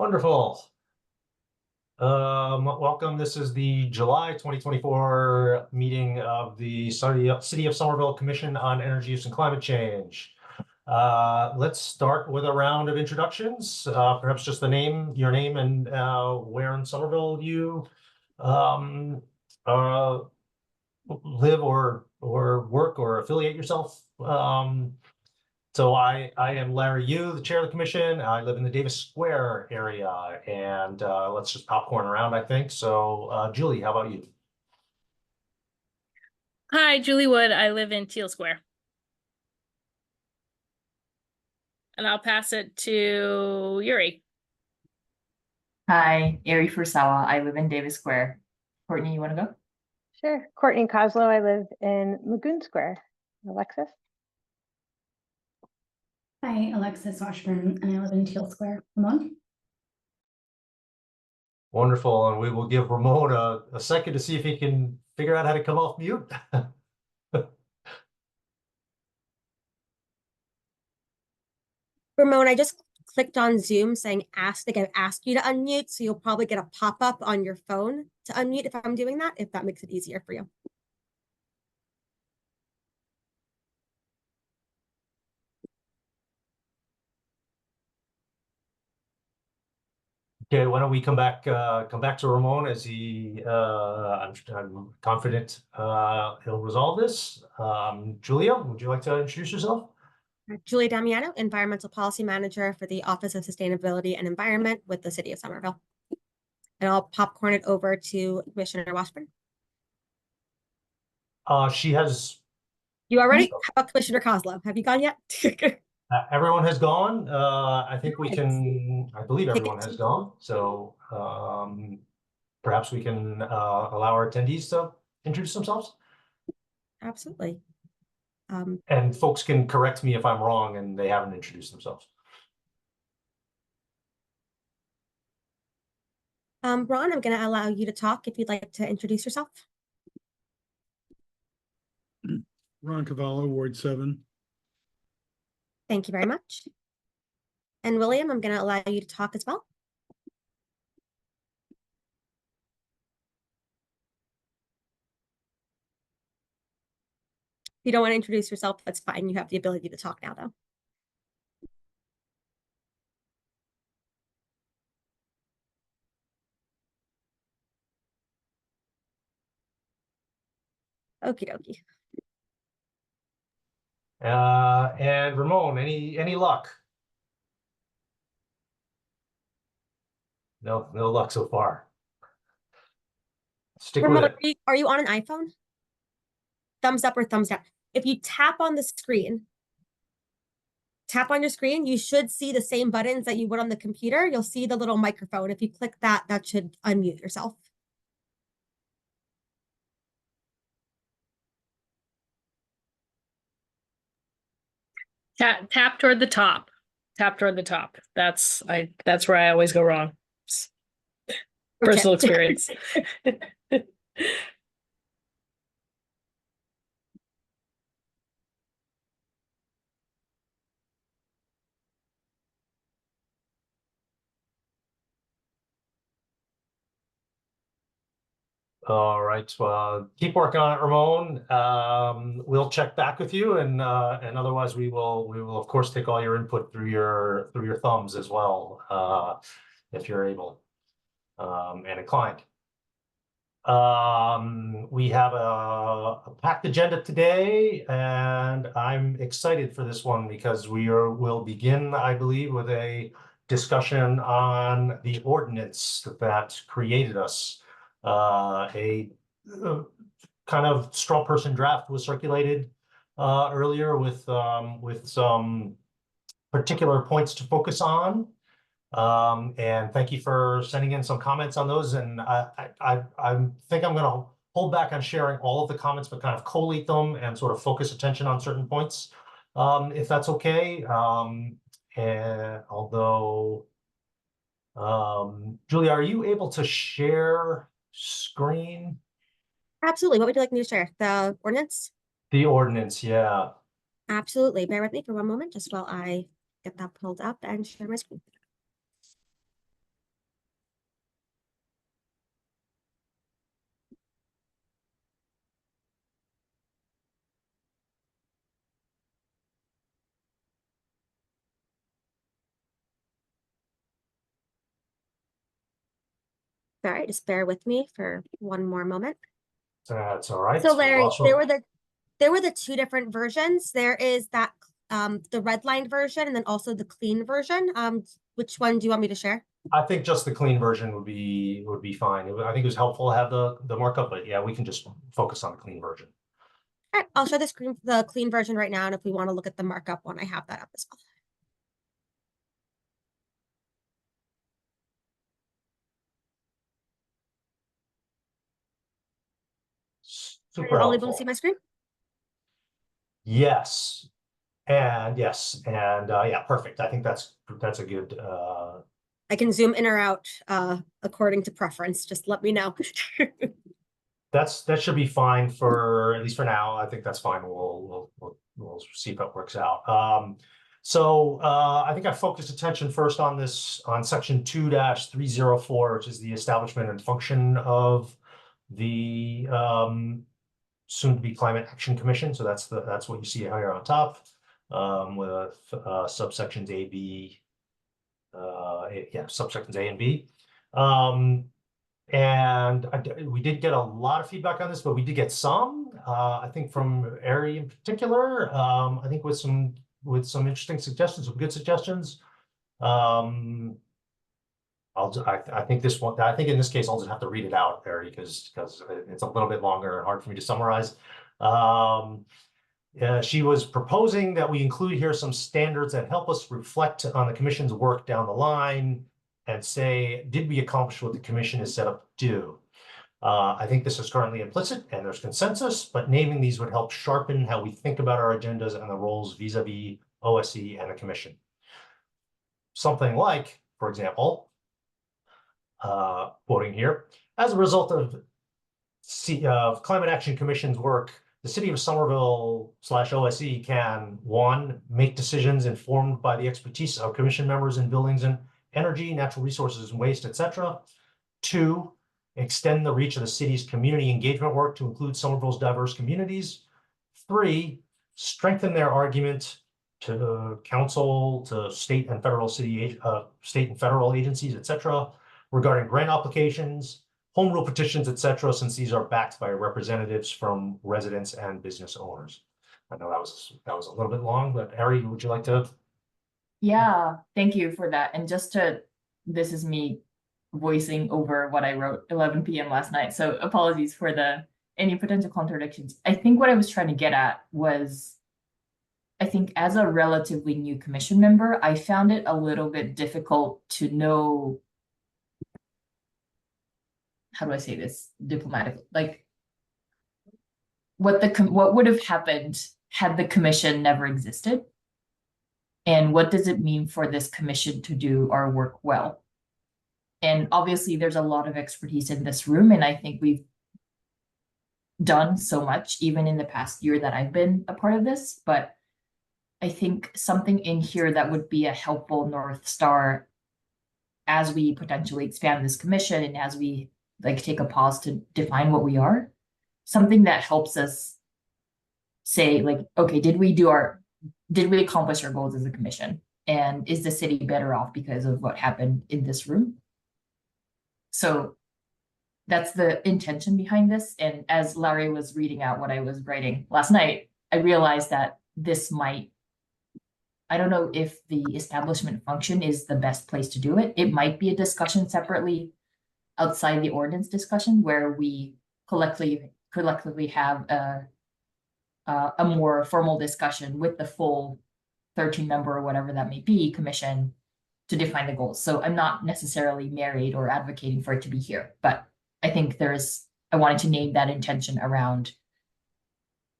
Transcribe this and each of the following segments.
Wonderful. Welcome. This is the July 2024 meeting of the City of Somerville Commission on Energy Use and Climate Change. Let's start with a round of introductions. Perhaps just your name, and where in Somerville you live or work or affiliate yourself. So I am Larry Yu, the chair of the commission. I live in the Davis Square area, and let's just popcorn around, I think. So Julie, how about you? Hi, Julie Wood. I live in Teal Square. And I'll pass it to Yuri. Hi, Ari Furusawa. I live in Davis Square. Courtney, you want to go? Sure. Courtney Coslow. I live in Magoon Square. Alexis? Hi, Alexis Washburn, and I live in Teal Square. Ramon? Wonderful. And we will give Ramon a second to see if he can figure out how to come off mute. Ramon, I just clicked on Zoom saying ask you to unmute, so you'll probably get a pop-up on your phone to unmute if I'm doing that, if that makes it easier for you. Okay, why don't we come back to Ramon as he I'm confident he'll resolve this. Julia, would you like to introduce yourself? Julia Damiano, Environmental Policy Manager for the Office of Sustainability and Environment with the City of Somerville. And I'll popcorn it over to Commissioner Washburn. She has. You already? How about Commissioner Coslow? Have you gone yet? Everyone has gone. I think we can, I believe everyone has gone. So perhaps we can allow our attendees to introduce themselves. Absolutely. And folks can correct me if I'm wrong and they haven't introduced themselves. Ron, I'm going to allow you to talk if you'd like to introduce yourself. Ron Cavallo, Ward 7. Thank you very much. And William, I'm going to allow you to talk as well. If you don't want to introduce yourself, that's fine. You have the ability to talk now, though. Okie dokie. And Ramon, any luck? No luck so far. Stick Ramon, with it. are you on an iPhone? Thumbs up or thumbs down. If you tap on the screen, you should see the same buttons that you would on the computer. You'll see the little microphone. If you click that, that should unmute yourself. Tap toward the top. Tap toward the top. That's where I always go wrong. Personal experience. All right, well, keep working on it, Ramon. We'll check back with you, and otherwise we will of course take all your input through your thumbs as well, if you're able and inclined. We have a packed agenda today, and I'm excited for this one because we'll begin, I believe, with a discussion on the ordinance that created us. A kind of straw person draft was circulated earlier with some particular points to focus on. And thank you for sending in some comments on those. And I think I'm going to hold back on sharing all of the comments, but kind of collate them and sort of focus attention on certain points, if that's okay. And although, Julia, are you able to share screen? Absolutely. What would you like me to share? The ordinance? The ordinance, yeah. Absolutely. Bear with me for one moment just while I get that pulled up and share my screen. All right, just bear with me for one more moment. That's all right. So We'll Larry, also- there were the two different versions. There is that the redlined version and then also the clean version. Which one do you want me to share? I think just the clean version would be fine. I think it was helpful to have the markup, but yeah, we can just focus on the clean version. All right, I'll show the clean version right now, and if we want to look at the markup one, I have that up as well. Super All able to helpful. see my screen? Yes. And yeah, perfect. I think that's a good I can zoom in or out according to preference. Just let me know. that should be fine for at least for now. I think that's fine. We'll see if it works out. So I think I focused attention first on section 2-304, which is the establishment and function of the soon to be Climate Action Commission. So that's what you see here on top, with subsections A, B, subsections A and B. And we did get a lot of feedback on this, but we did get some, I think from Ari in particular, I think with some interesting suggestions, some good suggestions. I think in this case, I'll just have to read it out, Ari, because it's a little bit longer and hard for me to summarize. She was proposing that we include here some standards that help us reflect on the commission's work down the line and say, did we accomplish what the commission is set up to do? I think this is currently implicit and there's consensus, but naming these would help sharpen how we think about our agendas and the roles vis-a-vis OSE and the commission. Something like, for example, quoting here, as a result of Climate Action Commission's work, the city of Somerville /OSE can, 1, make decisions informed by the expertise of commission members in buildings and energy, natural resources and waste, etc. 2, extend the reach of the city's community engagement work to include Somerville's diverse communities. 3, strengthen their argument to the council, to state and federal agencies, etc., regarding grant applications, home rule petitions, etc., since these are backed by representatives from residents and business owners. I know that was a little bit long, but Ari, would you like to? Yeah, thank you for that. And this is me voicing over what I wrote 11 p.m. last night. So apologies for any potential contradictions. I think what I was trying to get at was, I think as a relatively new commission member, I found it a little bit difficult to know, how do I say this diplomatically? Like what would have happened had the commission never existed? And what does it mean for this commission to do our work well? And obviously there's a lot of expertise in this room, and I think we've done so much even in the past year that I've been a part of this, but I think something in here that would be a helpful North Star as we potentially expand this commission and as we take a pause to define what we are, something that helps us say okay, did we accomplish our goals as a commission? And is the city better off because of what happened in this room? So that's the intention behind this. And as Larry was reading out what I was writing last night, I realized that this might, I don't know if the establishment function is the best place to do it. It might be a discussion separately outside the ordinance discussion where we collectively have a more formal discussion with the full 13-member or whatever that may be commission to define the goals. So I'm not necessarily married or advocating for it to be here, but I think I wanted to name that intention around,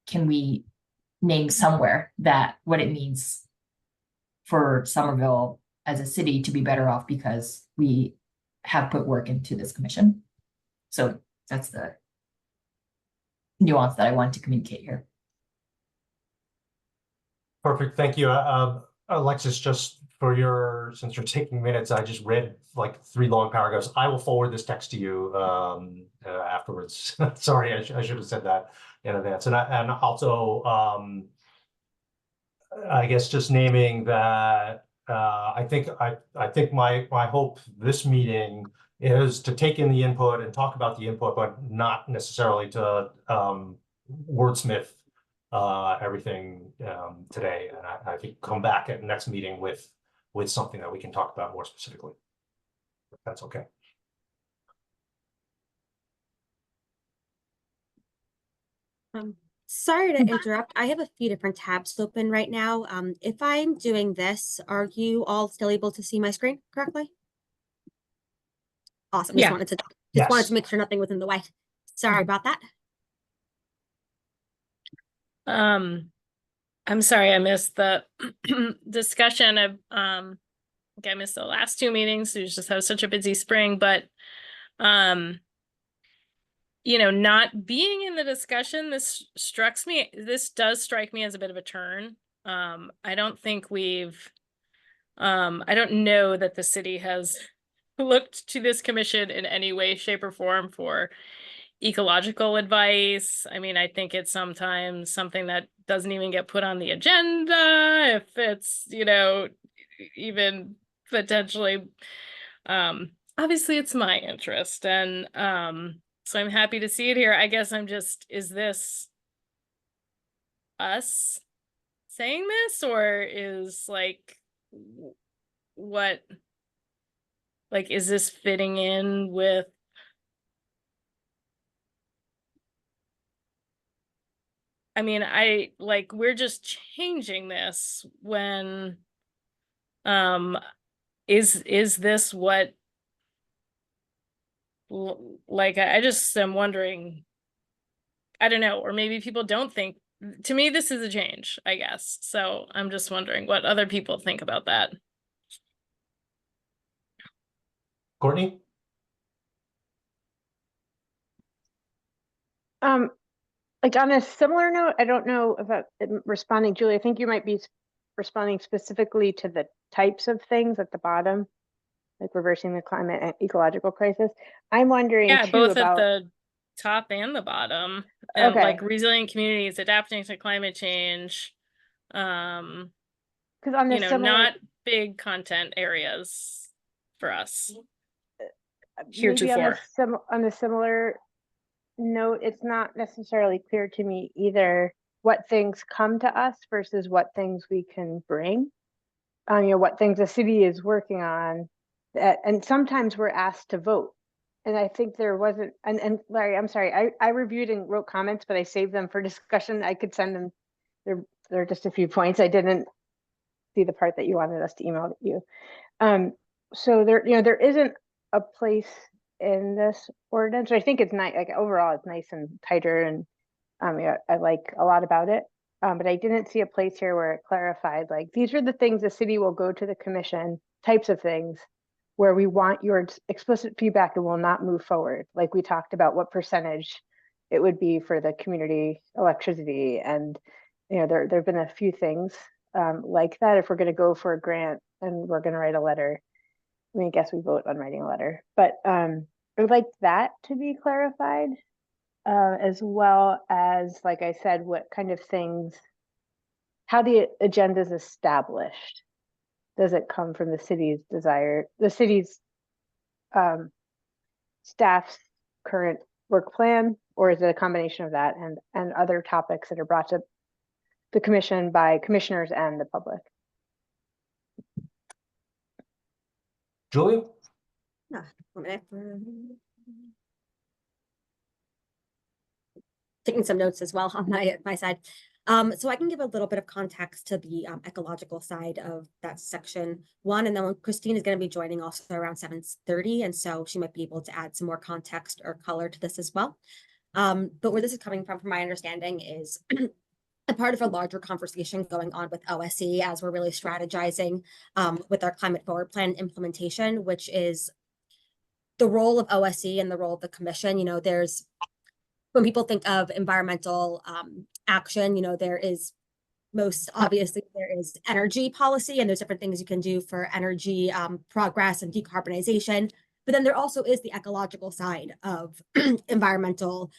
can we name somewhere that what it means for Somerville as a city to be better off because we have put work into this commission. So that's the nuance that I wanted to communicate here. Perfect, thank you. Alexis, since you're taking minutes, I just read 3 long paragraphs. I will forward this text to you afterwards. Sorry, I should have said that in advance. And also, I guess just naming that I think my hope this meeting is to take in the input and talk about the input, but not necessarily to wordsmith everything today. And I think come back at the next meeting with something that we can talk about more specifically. If that's okay. Sorry to interrupt. I have a few different tabs open right now. If I'm doing this, are you all still able to see my screen correctly? Awesome. Yeah. Wanted to Yes. make sure nothing was in the way. Sorry about that. I'm sorry, I missed the discussion of, I think I missed the last two meetings. We just have such a busy spring, but, you know, not being in the discussion, this does strike me as a bit of a turn. I don't think I don't know that the city has looked to this commission in any way, shape, or form for ecological advice. I mean, I think it's sometimes something that doesn't even get put on the agenda if it's, you know, even potentially, obviously it's my interest. And so I'm happy to see it here. I guess is this us saying this, or is like, what, like, is this fitting in with I mean, we're just changing this when, is this what, like, I just am wondering, I don't know, or maybe people don't think, to me, this is a change, I guess. So I'm just wondering what other people think about that. Courtney? Like on a similar note, I don't know about responding, Julie. I think you might be responding specifically to the types of things at the bottom, like reversing the climate and ecological crisis. I'm wondering Yeah, too both about at the top and the bottom. Okay. Like resilient communities adapting to climate change. because on the You know, similar not big content areas for us. maybe Heretofore. on the similar note, it's not necessarily clear to me either what things come to us versus what things we can bring. You know, what things the city is working on, and sometimes we're asked to vote. And I think there wasn't, and Larry, I'm sorry, I reviewed and wrote comments, but I saved them for discussion. I could send them. There are just a few points. I didn't see the part that you wanted us to email you. So there, you know, there isn't a place in this ordinance. I think it's nice, like overall it's nice and tighter, and yeah, I like a lot about it. But I didn't see a place here where it clarified, like, these are the things the city will go to the commission, types of things where we want your explicit feedback and will not move forward. Like we talked about what percentage it would be for the community electricity. And, you know, there have been a few things like that. If we're going to go for a grant and we're going to write a letter, I mean, I guess we vote on writing a letter, but I would like that to be clarified, as well as, like I said, what kind of things, how the agenda is established. Does it come from the city's desire, the city's staff's current work plan, or is it a combination of that and other topics that are brought to the commission by commissioners and the public? Julie? Taking some notes as well on my side. So I can give a little bit of context to the ecological side of that section 1, and then when Christine is going to be joining also around 7:30, and so she might be able to add some more context or color to this as well. But where this is coming from my understanding, is a part of a larger conversation going on with OSC as we're really strategizing with our climate forward plan implementation, which is the role of OSC and the role of the commission. You know, when people think of environmental action, you know, there is most obviously there is energy policy, and there's different things you can do for energy progress and decarbonization. But then there also is the ecological side of environmental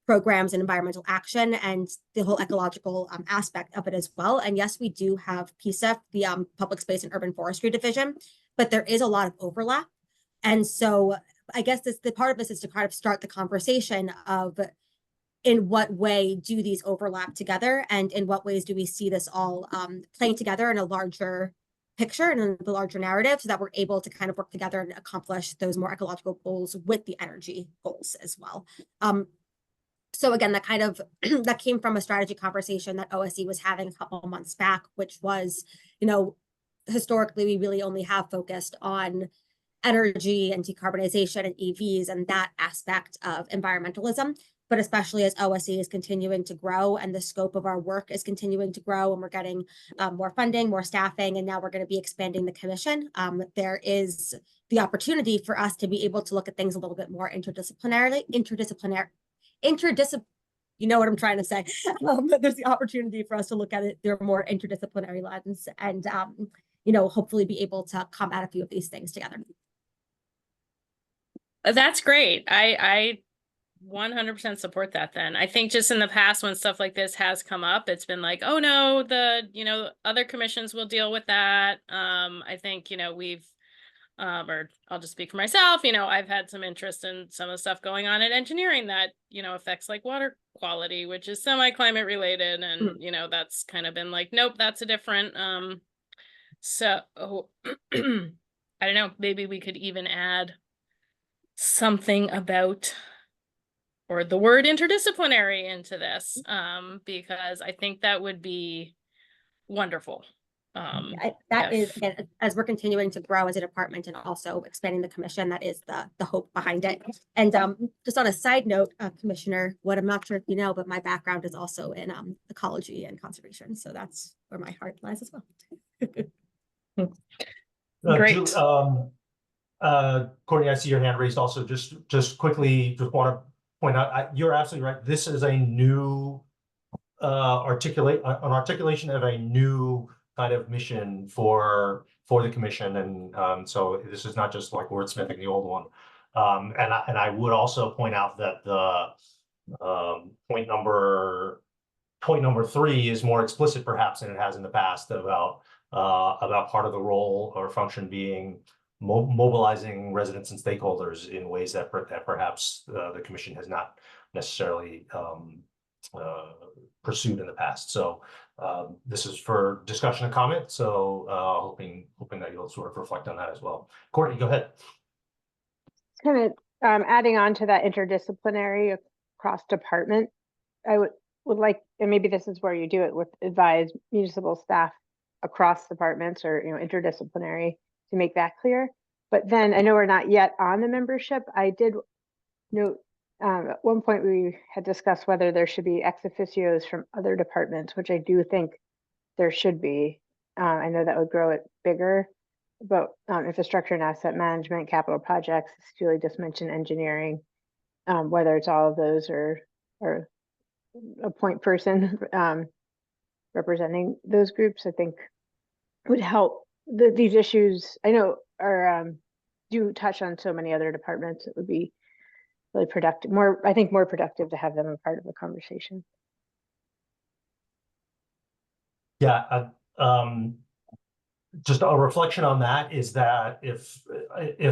programs and environmental action, and the whole ecological aspect of it as well. And yes, we do have PSEF, the Public Space and Urban Forestry Division, but there is a lot of overlap. And so I guess the part of this is to kind of start the conversation of in what way do these overlap together, and in what ways do we see this all playing together in a larger picture and in the larger narrative, so that we're able to kind of work together and accomplish those more ecological goals with the energy goals as well. So again, that kind of that came from a strategy conversation that OSE was having a couple of months back, which was, you know, historically we really only have focused on energy and decarbonization and EVs and that aspect of environmentalism. But especially as OSE is continuing to grow and the scope of our work is continuing to grow, and we're getting more funding, more staffing, and now we're going to be expanding the commission. There is the opportunity for us to be able to look at things a little bit more you know what I'm trying to say. There's the opportunity for us to look at it through a more interdisciplinary lens, and you know, hopefully be able to come at a few of these things together. That's great. I 100% support that. Then I think just in the past when stuff like this has come up, it's been like, oh no, you know, other commissions will deal with that. I think, you know, we've or I'll just speak for myself, you know, I've had some interest in some of the stuff going on in engineering that, you know, affects like water quality, which is semi-climate related. And, you know, that's kind of been like, nope, that's a different, so I don't know, maybe we could even add something about, or the word interdisciplinary into this, because I think that would be wonderful. That is, again, as we're continuing to grow as a department and also expanding the commission, that is the hope behind it. And just on a side note, Commissioner, what I'm not sure if you know, but my background is also in ecology and conservation. So that's where my heart lies as well. Great. Courtney, I see your hand raised also. Just quickly, just want to point out, you're absolutely right. This is a new articulation of a new kind of mission for the commission, and so this is not just like wordsmithing the old one. And I would also point out that the point number 3 is more explicit perhaps than it has in the past about part of the role or function being mobilizing residents and stakeholders in ways that perhaps the commission has not necessarily pursued in the past. So this is for discussion and comment. So hoping that you'll sort of reflect on that as well. Courtney, go ahead. Kind of adding on to that interdisciplinary across department, I would like, and maybe this is where you do it, with advise municipal staff across departments, or, you know, interdisciplinary, to make that clear. But then I know we're not yet on the membership. I did note at one point we had discussed whether there should be ex officios from other departments, which I do think there should be. I know that would grow it bigger, but infrastructure and asset management, capital projects, as Julie just mentioned, engineering, whether it's all of those or a point person representing those groups, I think would help. These issues, I know, are do touch on so many other departments. It would be really productive, I think more productive to have them a part of the conversation. Yeah, just a reflection on that is that if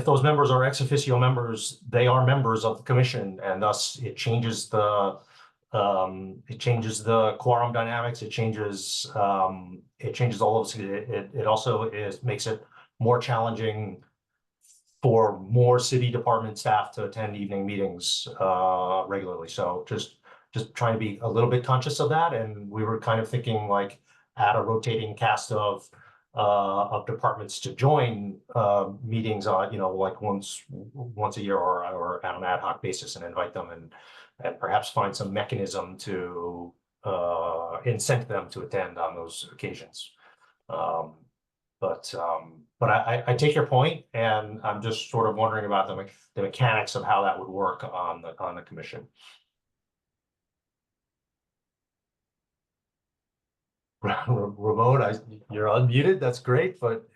those members are ex officio members, they are members of the commission, and thus it changes the quorum dynamics. It changes all of it. It also makes it more challenging for more city department staff to attend evening meetings regularly. So just trying to be a little bit conscious of that. And we were kind of thinking like add a rotating cast of departments to join meetings on, you know, like once a year or on an ad hoc basis, and invite them and perhaps find some mechanism to incent them to attend on those occasions. But I take your point, and I'm just sort of wondering about the mechanics of how that would work on the commission. Ramon, you're unmuted. That's great, but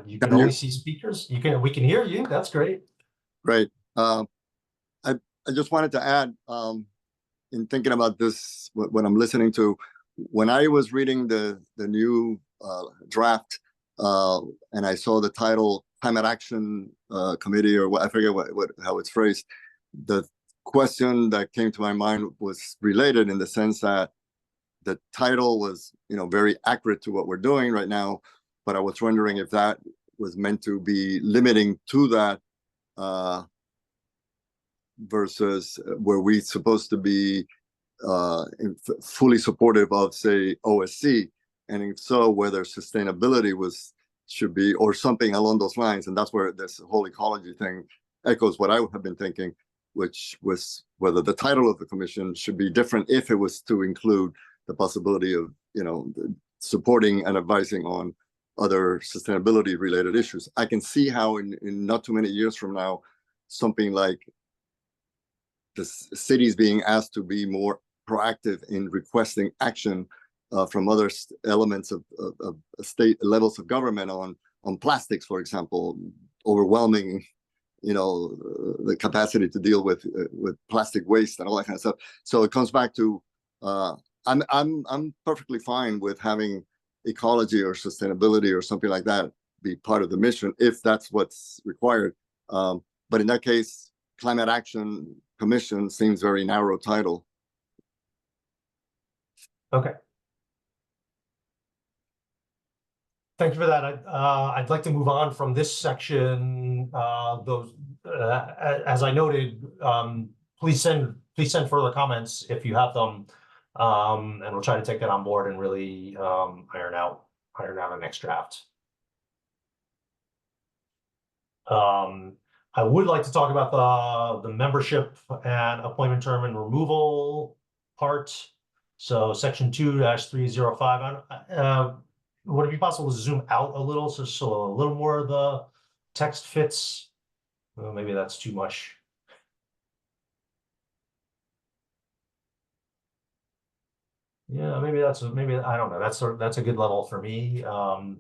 you can only see speakers. We can hear you. That's great. Great. I just wanted to add, in thinking about this, what I'm listening to, when I was reading the new draft, and I saw the title climate action committee, or what, I forget how it's phrased. The question that came to my mind was related in the sense that the title was, very accurate to what we're doing right now, but I was wondering if that was meant to be limiting to that versus were we supposed to be fully supportive of, say, OSC, and if so, whether sustainability should be, or something along those lines. And that's where this whole ecology thing echoes what I have been thinking, which was whether the title of the commission should be different if it was to include the possibility of, supporting and advising on other sustainability related issues. I can see how in not too many years from now, something like the cities being asked to be more proactive in requesting action from other elements of state levels of government on plastics, for example, overwhelming, the capacity to deal with plastic waste and all that kind of stuff. So it comes back to I'm perfectly fine with having ecology or sustainability or something like that be part of the mission if that's what's required. But in that case, Climate Action Commission seems very narrow title. Okay. Thank you for that. I'd like to move on from this section. As I noted, please send further comments if you have them, and we'll try to take that on board and really iron out a next draft. I would like to talk about the membership and appointment term and removal part. So section 2-305. Would it be possible to zoom out a little so a little more of the text fits? Well, maybe that's too much. Yeah, maybe I don't know. That's a good level for me. Does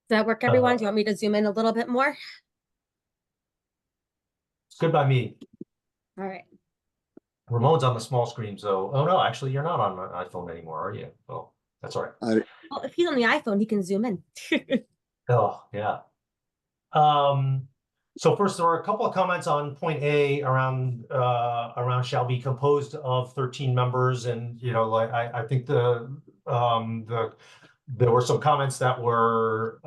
that work, everyone? Do you want me to zoom in a little bit more? It's good by me. All right. Ramon's on the small screen, so oh no, actually you're not on my iPhone anymore, are you? Oh, that's all right. Well, if he's on the iPhone, he can zoom in. Oh, yeah. So first, there were a couple of comments on point A around shall be composed of 13 members, and I think there were some comments that were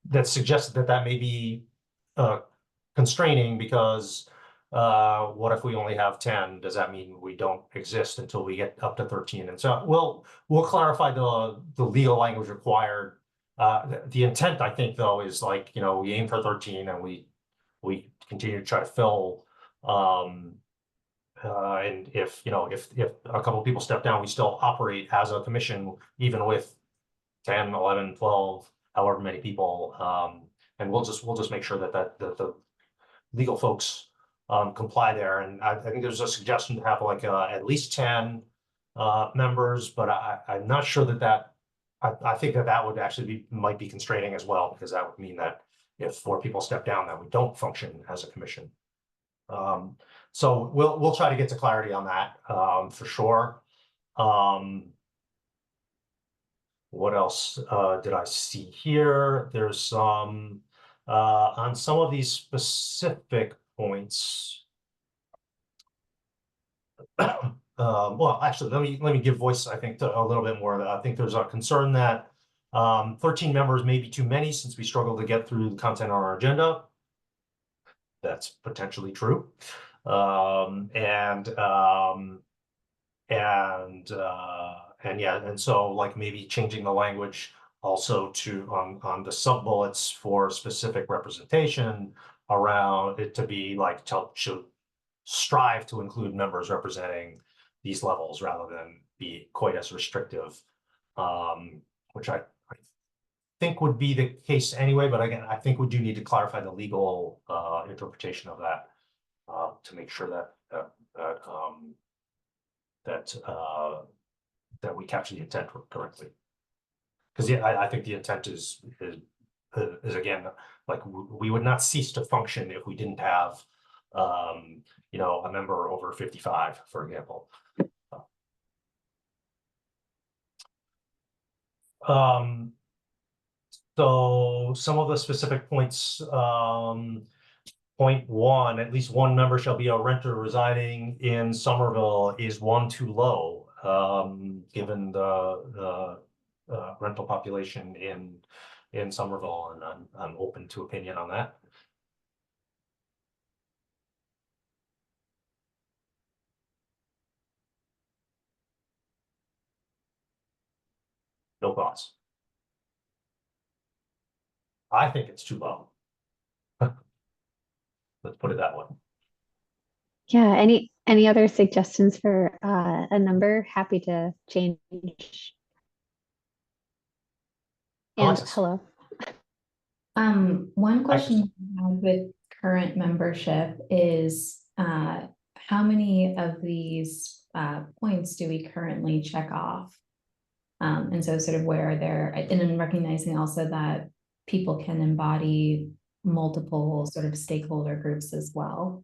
that suggested that may be constraining because what if we only have 10? Does that mean we don't exist until we get up to 13? And so we'll clarify the legal language required. The intent, I think, though, is like, we aim for 13 and we continue to try to fill. And if a couple of people step down, we still operate as a commission, even with 10, 11, 12, however many people. And we'll just make sure that the legal folks comply there. And I think there's a suggestion to have like at least 10 members, but I'm not sure that I think that would actually might be constraining as well, because that would mean that if 4 people step down, that we don't function as a commission. So we'll try to get to clarity on that for sure. What else did I see here? There's some on some of these specific points. Well, actually, let me give voice, I think, to a little bit more. I think there's a concern that 13 members may be too many since we struggle to get through the content on our agenda. That's potentially true. And so like maybe changing the language also to on the sub bullets for specific representation around it to be like should strive to include members representing these levels rather than be quite as restrictive, which I think would be the case anyway. But again, I think we do need to clarify the legal interpretation of that to make sure that we capture the intent correctly. Because I think the intent is again, like we would not cease to function if we didn't have a member over 55, for example. So some of the specific points, point one, at least one member shall be a renter residing in Somerville is one too low, given the rental population in Somerville, and I'm open to opinion on that. No thoughts. I think it's too low. Let's put it that way. Yeah, any other suggestions for a number? Happy to change. And Alexis. hello. One question I have with current membership is how many of these points do we currently check off? And so sort of where are there, and then recognizing also that people can embody multiple sort of stakeholder groups as well.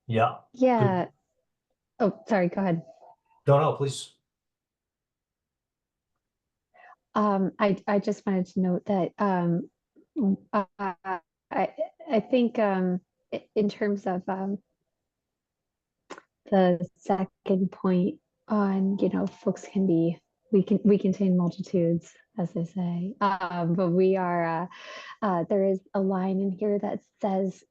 Yeah. Yeah. Oh, sorry, go ahead. No, please. I just wanted to note that I think in terms of the second point on, folks can be, we contain multitudes, as they say, but we are there is a line in here that says,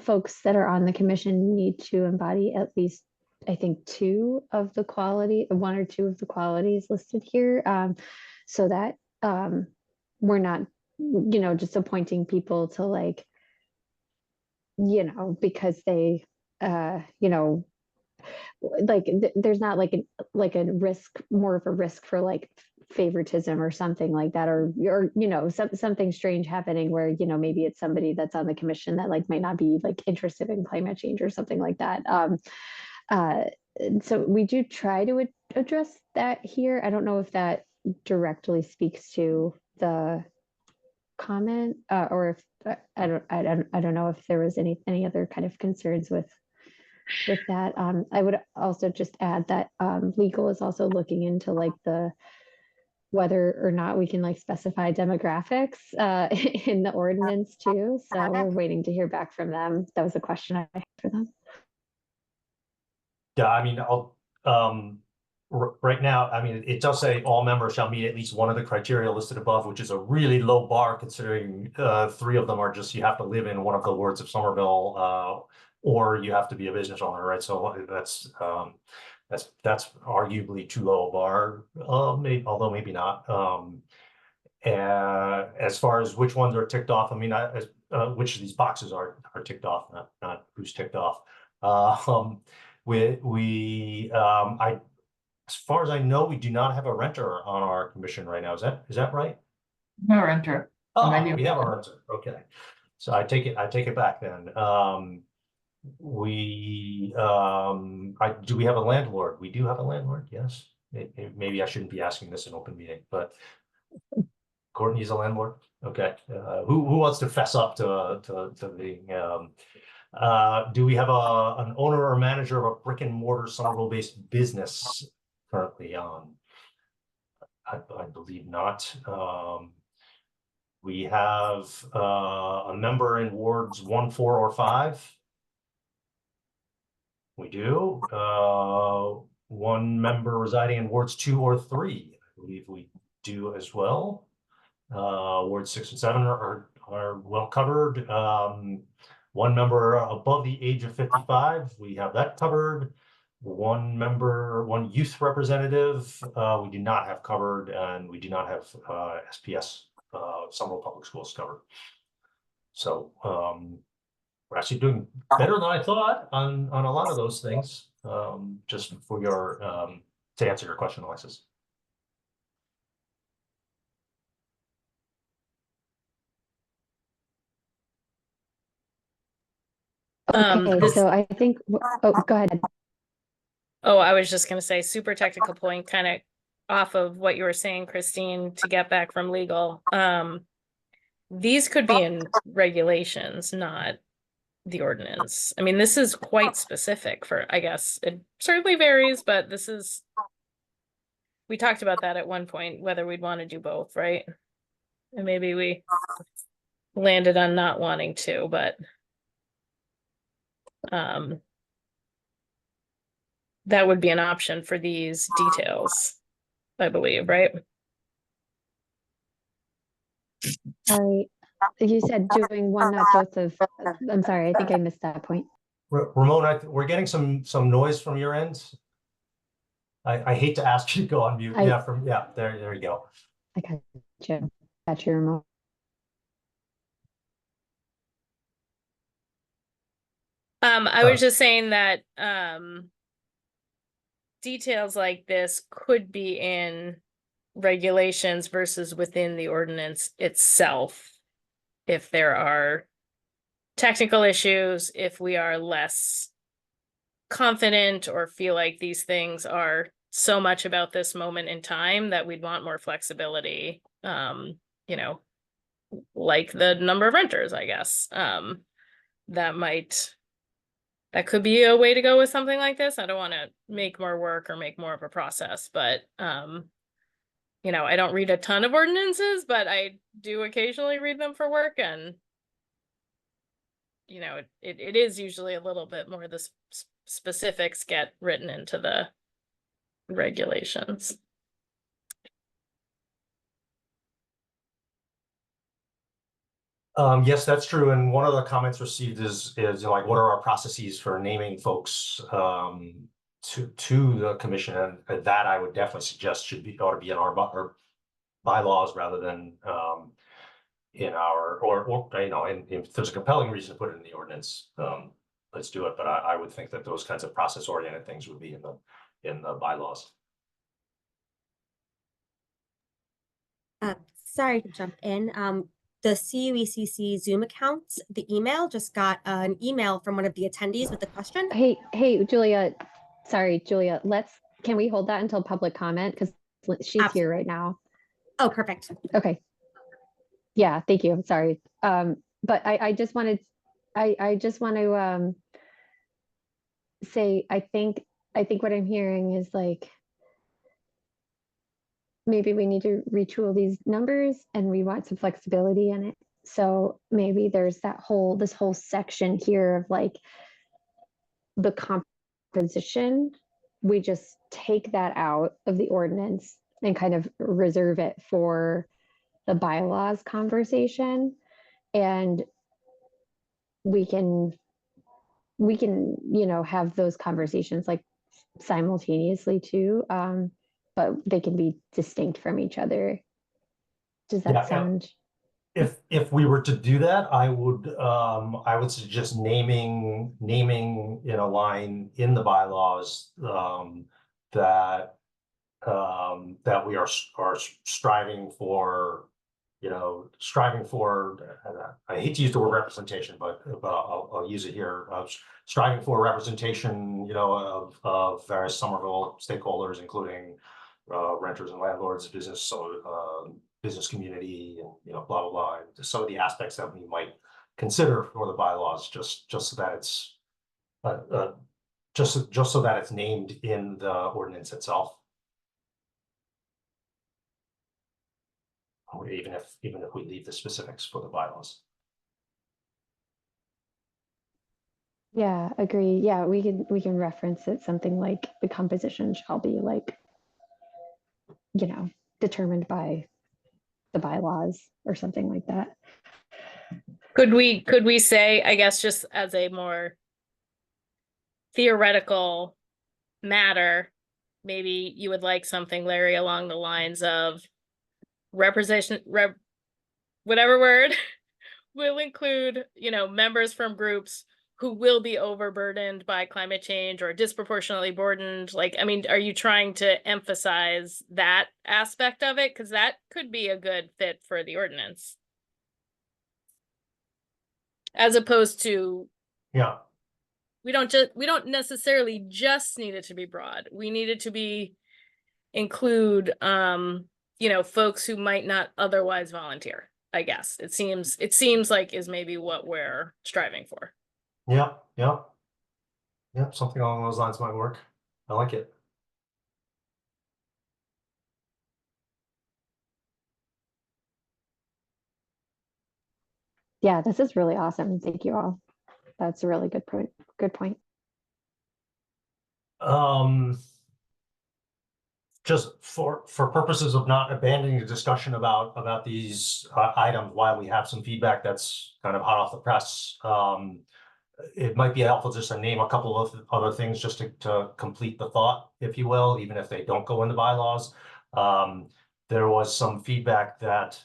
folks that are on the commission need to embody at least, I think, one or two of the qualities listed here, so that we're not, just appointing people to, like, because they, there's not like a risk, more of a risk for like favoritism or something like that, or something strange happening where, maybe it's somebody that's on the commission that like might not be like interested in climate change or something like that. So we do try to address that here. I don't know if that directly speaks to the comment, or if I don't know if there was any other kind of concerns with that. I would also just add that legal is also looking into like whether or not we can like specify demographics in the ordinance too. So we're waiting to hear back from them. That was a question I had for them. Yeah, I mean, right now, I mean, it does say all members shall meet at least one of the criteria listed above, which is a really low bar considering three of them are just you have to live in one of the wards of Somerville, or you have to be a business owner, right? So that's arguably too low a bar, although maybe not. As far as which ones are ticked off, I mean, which of these boxes are ticked off, not who's ticked off. As far as I know, we do not have a renter on our commission right now. Is that right? No renter. Oh, Maybe- we have a renter. Okay. So I take it back then. Do we have a landlord? We do have a landlord, yes. Maybe I shouldn't be asking this in open meeting, but Courtney's a landlord. Okay. Who wants to fess up to being do we have an owner or manager of a brick and mortar Somerville-based business currently on? I believe not. We have a member in wards 1, 4, or 5. We do. One member residing in wards 2 or 3. I believe we do as well. Wards 6 and 7 are well covered. One member above the age of 55, we have that covered. One youth representative, we do not have covered, and we do not have SPS, Somerville Public Schools covered. So we're actually doing better than I thought on a lot of those things. Just for your to answer your question, Alexis. Okay, so I think, oh, go ahead. Oh, I was just gonna say, super technical point, kind of off of what you were saying, Christine, to get back from legal. These could be in regulations, not the ordinance. I mean, this is quite specific for, I guess, it certainly varies, but this is, we talked about that at one point, whether we'd want to do both, right? And maybe we landed on not wanting to, but that would be an option for these details, I believe, right? Sorry, you said doing one, not both of, I'm sorry, I think I missed that point. Ramon, we're getting some noise from your end. I hate to ask you to go on mute. Yeah, there you go. I got you. Got your remote. I was just saying that details like this could be in regulations versus within the ordinance itself. If there are technical issues, if we are less confident or feel like these things are so much about this moment in time that we'd want more flexibility, you know, like the number of renters, I guess. That could be a way to go with something like this. I don't want to make more work or make more of a process, but you know, I don't read a ton of ordinances, but I do occasionally read them for work, and you know, it is usually a little bit more the specifics get written into the regulations. Yes, that's true. And one of the comments received is you know, like, what are our processes for naming folks to the commission? And that I would definitely suggest ought to be in our bylaws rather than in our or you know, and if there's a compelling reason to put it in the ordinance, let's do it. But I would think that those kinds of process oriented things would be in the bylaws. Sorry to jump in. The CEUCC Zoom account, the email just got an email from one of the attendees with a question. Hey, Julia, sorry, Julia, can we hold that until public comment? Because she's here right now. Oh, perfect. Okay. Yeah, thank you. Sorry. But I just want to say, I think what I'm hearing is like, maybe we need to retool these numbers and we want some flexibility in it. So maybe there's this whole section here of like the composition. We just take that out of the ordinance and kind of reserve it for the bylaws conversation. And we can, you know, have those conversations like simultaneously too. But they can be distinct from each other. Does that sound? If we were to do that, I would suggest naming in a line in the bylaws that we are striving for, you know, I hate to use the word representation, but I'll use it here. Striving for representation, you know, of various Somerville stakeholders, including renters and landlords, business community, and you know, blah blah blah. And some of the aspects that we might consider for the bylaws, just so that it's just so that it's named in the ordinance itself. Or even if we leave the specifics for the bylaws. Yeah, agree. Yeah, we can reference it, something like the composition shall be like, you know, determined by the bylaws or something like that. Could we say, I guess, just as a more theoretical matter, maybe you would like something, Larry, along the lines of whatever word will include, you know, members from groups who will be overburdened by climate change or disproportionately burdened. Like, I mean, are you trying to emphasize that aspect of it? Because that could be a good fit for the ordinance. As opposed to, yeah, we don't necessarily just need it to be broad. We need it to include you know, folks who might not otherwise volunteer, I guess. It seems like is maybe what we're striving for. Yep, yep. Yep, something along those lines might work. I like it. Yeah, this is really awesome. Thank you all. That's a really good point. Good point. Just for purposes of not abandoning the discussion about these items, while we have some feedback that's kind of hot off the press, it might be helpful just to name a couple of other things just to complete the thought, if you will, even if they don't go in the bylaws. There was some feedback that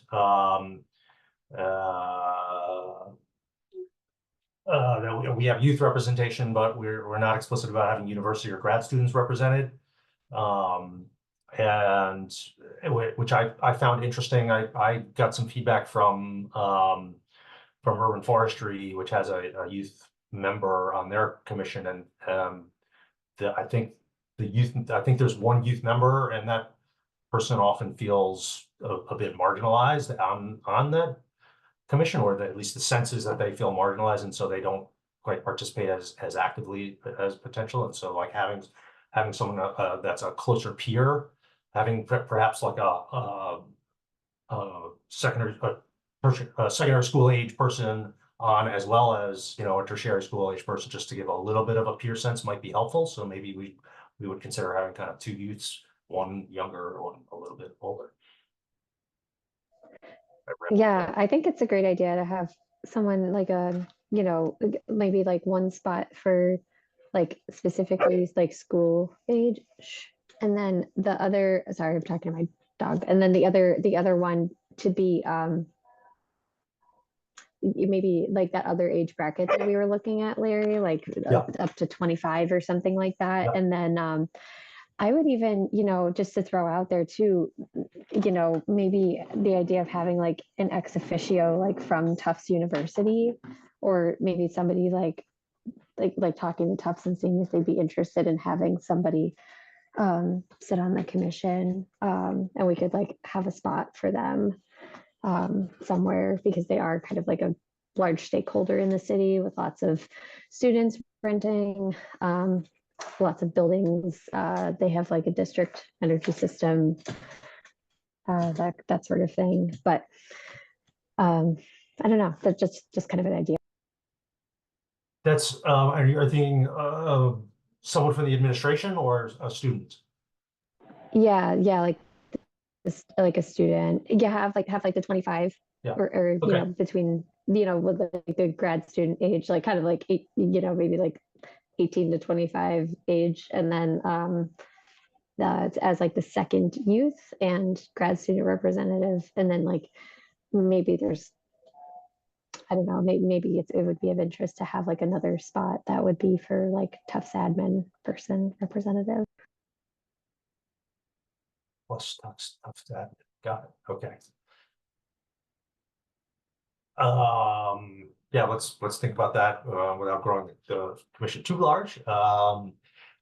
that we have youth representation, but we're not explicit about having university or grad students represented. And which I found interesting. I got some feedback from Urban Forestry, which has a youth member on their commission, and I think there's one youth member, and that person often feels a bit marginalized on that commission, or at least the sense is that they feel marginalized, and so they don't quite participate as actively as potential. And so like having someone that's a closer peer, having perhaps like a secondary school age person on, as well as, you know, a tertiary school age person, just to give a little bit of a peer sense might be helpful. So maybe we would consider having kind of two youths, one younger, one a little bit older. Yeah, I think it's a great idea to have someone like you know, maybe like one spot for like specifically like school age, and then the other, sorry, I'm talking to my dog, and then the other one to be maybe like that other age bracket that we were looking at, Larry, like up to 25 or something like that. Yeah. And then I would even, you know, just to throw out there too, you know, maybe the idea of having like an ex officio, like from Tufts University, or maybe somebody like talking to Tufts and seeing if they'd be interested in having somebody sit on the commission, and we could like have a spot for them somewhere, because they are kind of like a large stakeholder in the city with lots of students renting, lots of buildings. They have like a district energy system, that sort of thing. But I don't know. That's just kind of an idea. That's are you thinking someone from the administration or a student? Yeah, like like a student. Yeah, have like the 25, Yeah. or you know, between, you know, with like the grad student age, like kind of like you know, maybe like 18 to 25 age, and then as like the second youth and grad student representative, and then like maybe there's, I don't know, maybe it would be of interest to have like another spot that would be for like Tufts admin person representative. Plus Tufts that. Got it. Okay. Yeah, let's think about that without growing the commission too large.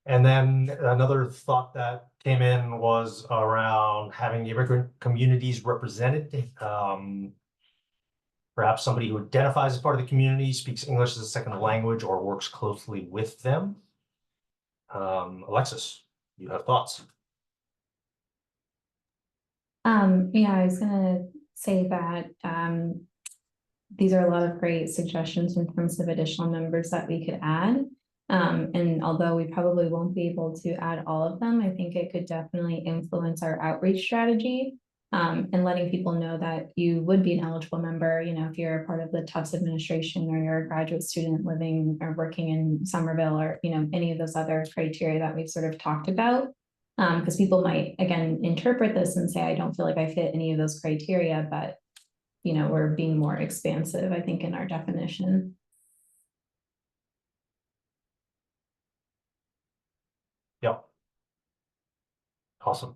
And then another thought that came in was around having immigrant communities represented. Perhaps somebody who identifies as part of the community, speaks English as a second language, or works closely with them. Alexis, you have thoughts? Yeah, I was gonna say that these are a lot of great suggestions in terms of additional members that we could add. And although we probably won't be able to add all of them, I think it could definitely influence our outreach strategy, and letting people know that you would be an eligible member, you know, if you're a part of the Tufts administration, or you're a graduate student living or working in Somerville, or, you know, any of those other criteria that we've sort of talked about. Because people might, again, interpret this and say, I don't feel like I fit any of those criteria, but, you know, we're being more expansive, I think, in our definition. Yep. Awesome.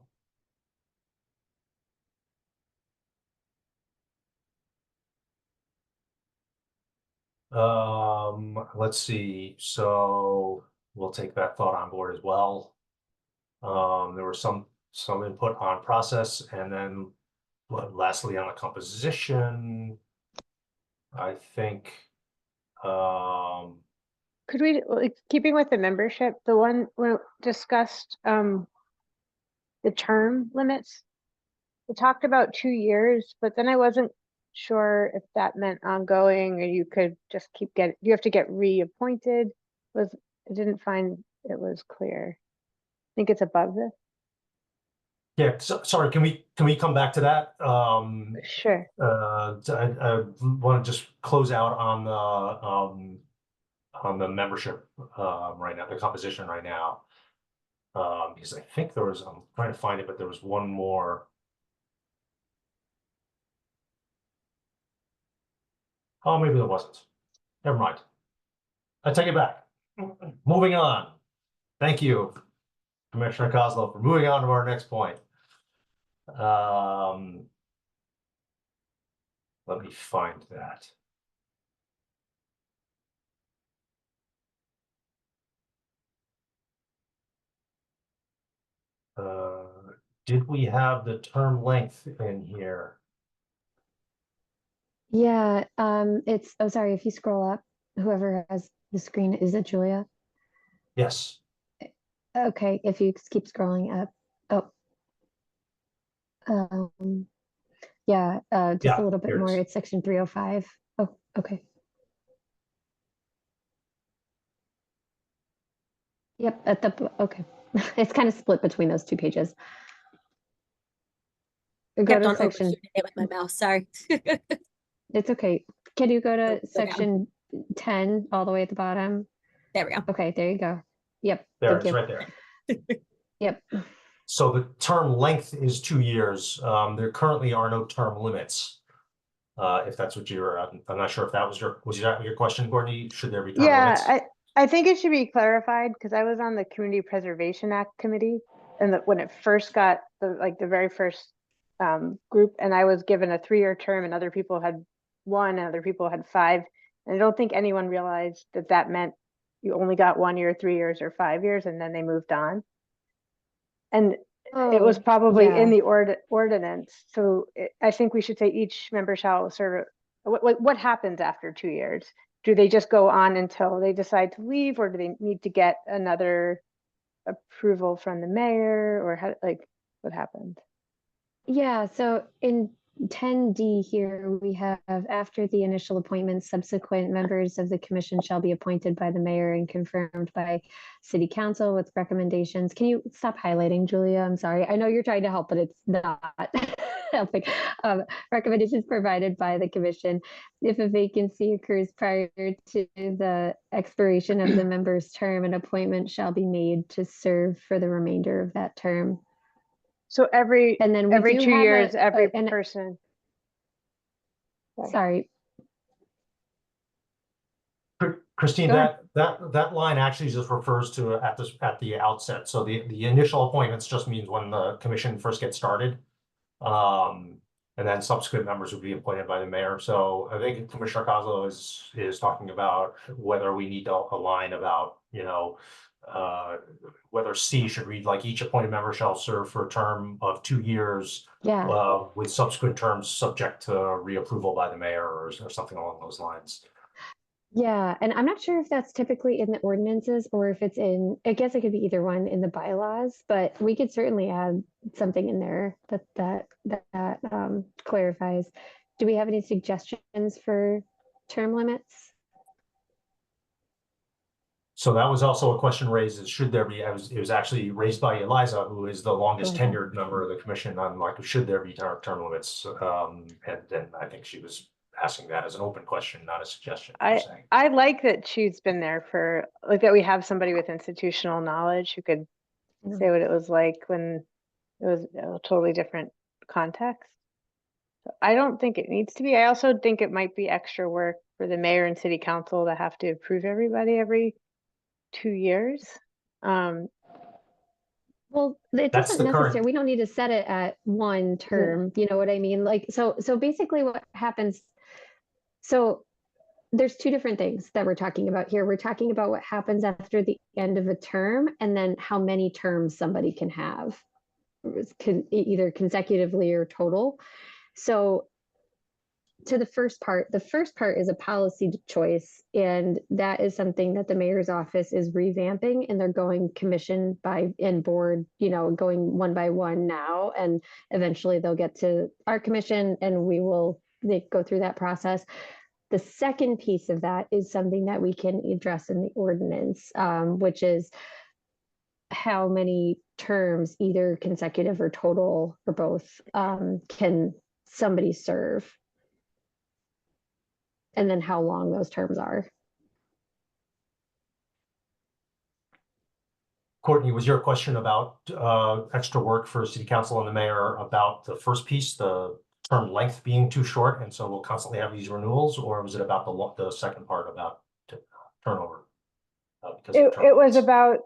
Let's see. So we'll take that thought on board as well. There was some input on process, and then lastly on a composition. I think Could we, like, keeping with the membership, the one we discussed, the term limits? We talked about 2 years, but then I wasn't sure if that meant ongoing or you could just you have to get reappointed. I didn't find it was clear. I think it's above this. Yeah, sorry, can we come back to that? Sure. I want to just close out on the membership right now, the composition right now. Because I think there was, I'm trying to find it, but there was one more. Oh, maybe there wasn't. Never mind. I take it back. Moving on. Thank you, Commissioner Kozlow, for moving on to our next point. Let me find that. Did we have the term length in here? Yeah, it's, oh, sorry, if you scroll up, whoever has the screen, is it Julia? Yes. Okay, if you keep scrolling up. Yeah, just Yeah, a little bit here it more. is. It's section 305. Oh, okay. Yep, at the, okay. It's kind of split between those two pages. Go Kept to on section, overshooting it with my mouse, sorry. it's okay. Can you go Go to down. section 10 all the way at the bottom? There we go. Okay, there you go. Yep, There thank it is, you. right there. Yep. So the term length is 2 years. There currently are no term limits. If that's what you're, I'm not sure if that was your question, Courtney. Should there be term limits? Yeah, I think it should be clarified because I was on the Community Preservation Act committee, and when it first got the very first group, and I was given a 3-year term, and other people had 1, and other people had 5, and I don't think anyone realized that meant you only got 1 year, 3 years, or 5 years, and then they moved on. And it was Oh, probably yeah. in the ordinance, so I think we should say each member shall serve. What happens after 2 years? Do they just go on until they decide to leave, or do they need to get another approval from the mayor, or how, like, what happens? Yeah, so in 10D here, we have after the initial appointment, subsequent members of the commission shall be appointed by the mayor and confirmed by city council with recommendations. Can you stop highlighting, Julia? I'm sorry. I know you're trying to help, but it's not helping. Recommendations provided by the commission. If a vacancy occurs prior to the expiration of the member's term, an appointment shall be made to serve for the remainder of that term. So every And then we every do 2 have years, every an- person. Sorry. Christine, Go ahead. that line actually just refers to at the outset. So the initial appointments just means when the commission first gets started. And then subsequent members would be appointed by the mayor. So I think Commissioner Kozlow is talking about whether we need to align about, whether C should read like each appointed member shall serve for a term of 2 years. Yeah. With subsequent terms subject to reapproval by the mayor or something along those lines. Yeah, and I'm not sure if that's typically in the ordinances or if it's in, I guess it could be either one in the bylaws, but we could certainly add something in there that clarifies. Do we have any suggestions for term limits? So that was also a question raised, is should there be, it was actually raised by Eliza, who is the longest Eliza. tenured member of the commission, on like, should there be term limits? And then I think she was asking that as an open question, not a suggestion. I like that she's been there for, like, that we have somebody with institutional knowledge who could say what it was like when it was a totally different context. So I don't think it needs to be. I also think it might be extra work for the mayor and city council to have to approve everybody every 2 years. Well, it That's doesn't the current- necessarily, we don't need to set it at one term, you know what I mean? Like, so basically what happens, so there's two different things that we're talking about here. We're talking about what happens after the end of a term and then how many terms somebody can have, either consecutively or total. So to the first part is a policy choice, and that is something that the mayor's office is revamping, and they're going commission by and board, going one by one now, and eventually they'll get to our commission and they go through that process. The second piece of that is something that we can address in the ordinance, which is how many terms, either consecutive or total or both, can somebody serve, and then how long those terms are. Courtney, was your question about extra work for city council and the mayor about the first piece, the term length being too short, and so we'll constantly have these renewals, or was it about the second part about turnover? Because of It was terms? about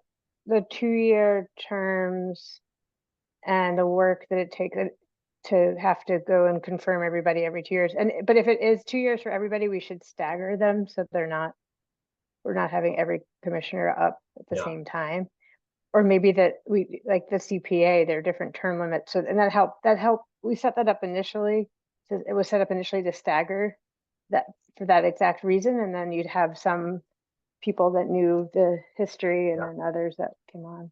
the 2-year terms and the work that it takes to have to go and confirm everybody every 2 years. But if it is 2 years for everybody, we should stagger them so we're not having every commissioner up at the Yeah. same time. Or maybe that we, like the CPA, there are different term limits. So, and that helped, we set that up initially. So it was set up initially to stagger that for that exact reason. And then you'd have some people that knew the history and then others that came on.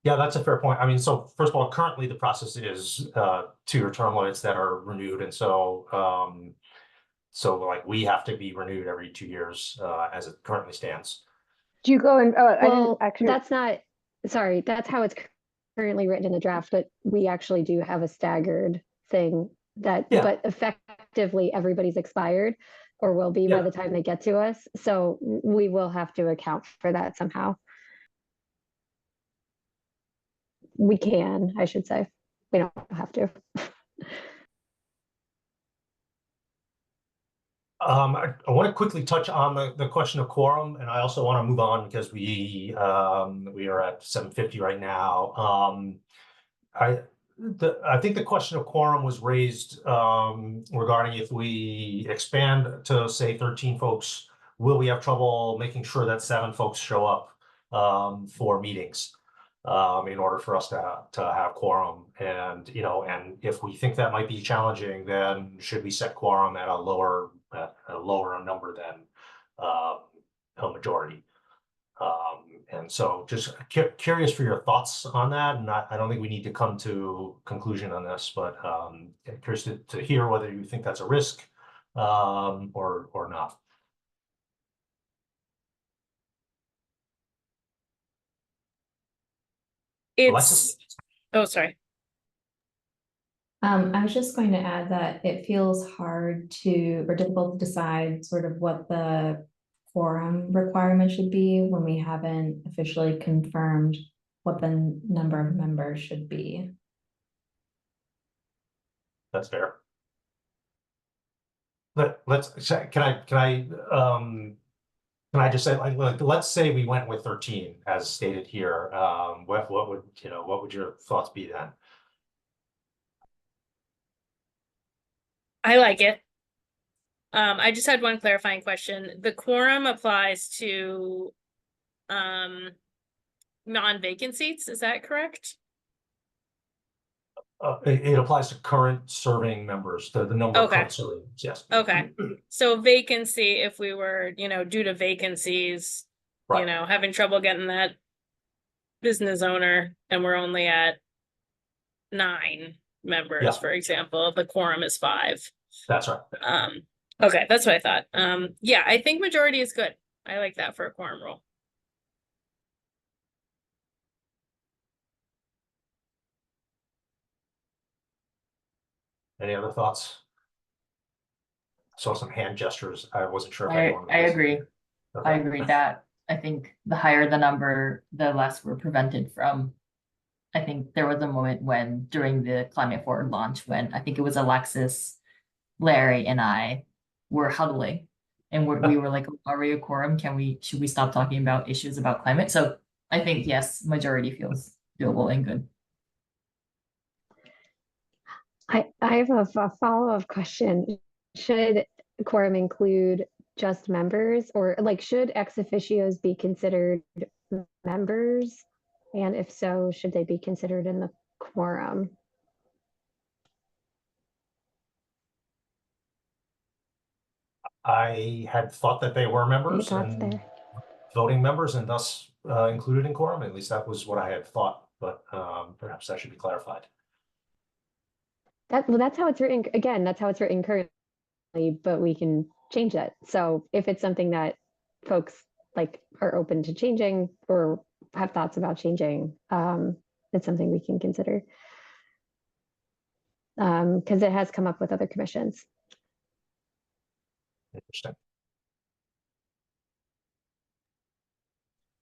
Yeah, that's a fair point. I mean, so first of all, currently the process is 2-year term limits that are renewed. And so like we have to be renewed every 2 years as it currently stands. Do you go and, I didn't Well, actually. that's not, sorry, that's how it's currently written in the draft, but we actually do have a staggered thing that, Yeah. but effectively everybody's expired or will be by Yeah. the time they get to us. So we will have to account for that somehow. We can, I should say. We don't have to. I want to quickly touch on the question of quorum, and I also want to move on because we are at 7:50 right now. I think the question of quorum was raised regarding if we expand to say 13 folks, will we have trouble making sure that 7 folks show up for meetings in order for us to have quorum? And and if we think that might be challenging, then should we set quorum at a lower number than a majority? And so just curious for your thoughts on that. And I don't think we need to come to conclusion on this, but curious to hear whether you think that's a risk or not. Alexis? Oh, sorry. I was just going to add that it feels hard or difficult to decide sort of what the quorum requirement should be when we haven't officially confirmed what the number of members should be. That's fair. Can I just say, like, let's say we went with 13 as stated here. What would your thoughts be then? I like it. I just had one clarifying question. The quorum applies to non-vacant seats, is that correct? It applies to current serving members, the number of Okay. current serving, yes. Okay. So vacancy, if we were, due to vacancies, Right. having trouble getting that business owner, and we're only at 9 members, Yeah. for example, the quorum is 5. That's right. Okay, that's what I thought. Yeah, I think majority is good. I like that for a quorum rule. Any other thoughts? Saw some hand gestures. I wasn't sure if I anyone. agree. Okay. I agree that I think the higher the number, the less we're prevented from. I think there was a moment when during the Climate Forward launch when I think it was Alexis, Larry, and I were huddling, and we were like, "Are we a quorum? Should we stop talking about issues about climate?" So I think yes, majority feels doable and good. I have a follow-up question. Should quorum include just members, or like should ex officios be considered members? And if so, should they be considered in the quorum? I had thought that they were Any members thoughts and there? voting members and thus included in quorum. At least that was what I had thought, but perhaps that should be clarified. Well, that's how it's written. Again, that's how it's written currently, but we can change that. So if it's something that folks like are open to changing or have thoughts about changing, it's something we can consider. Because it has come up with other commissions. Interesting.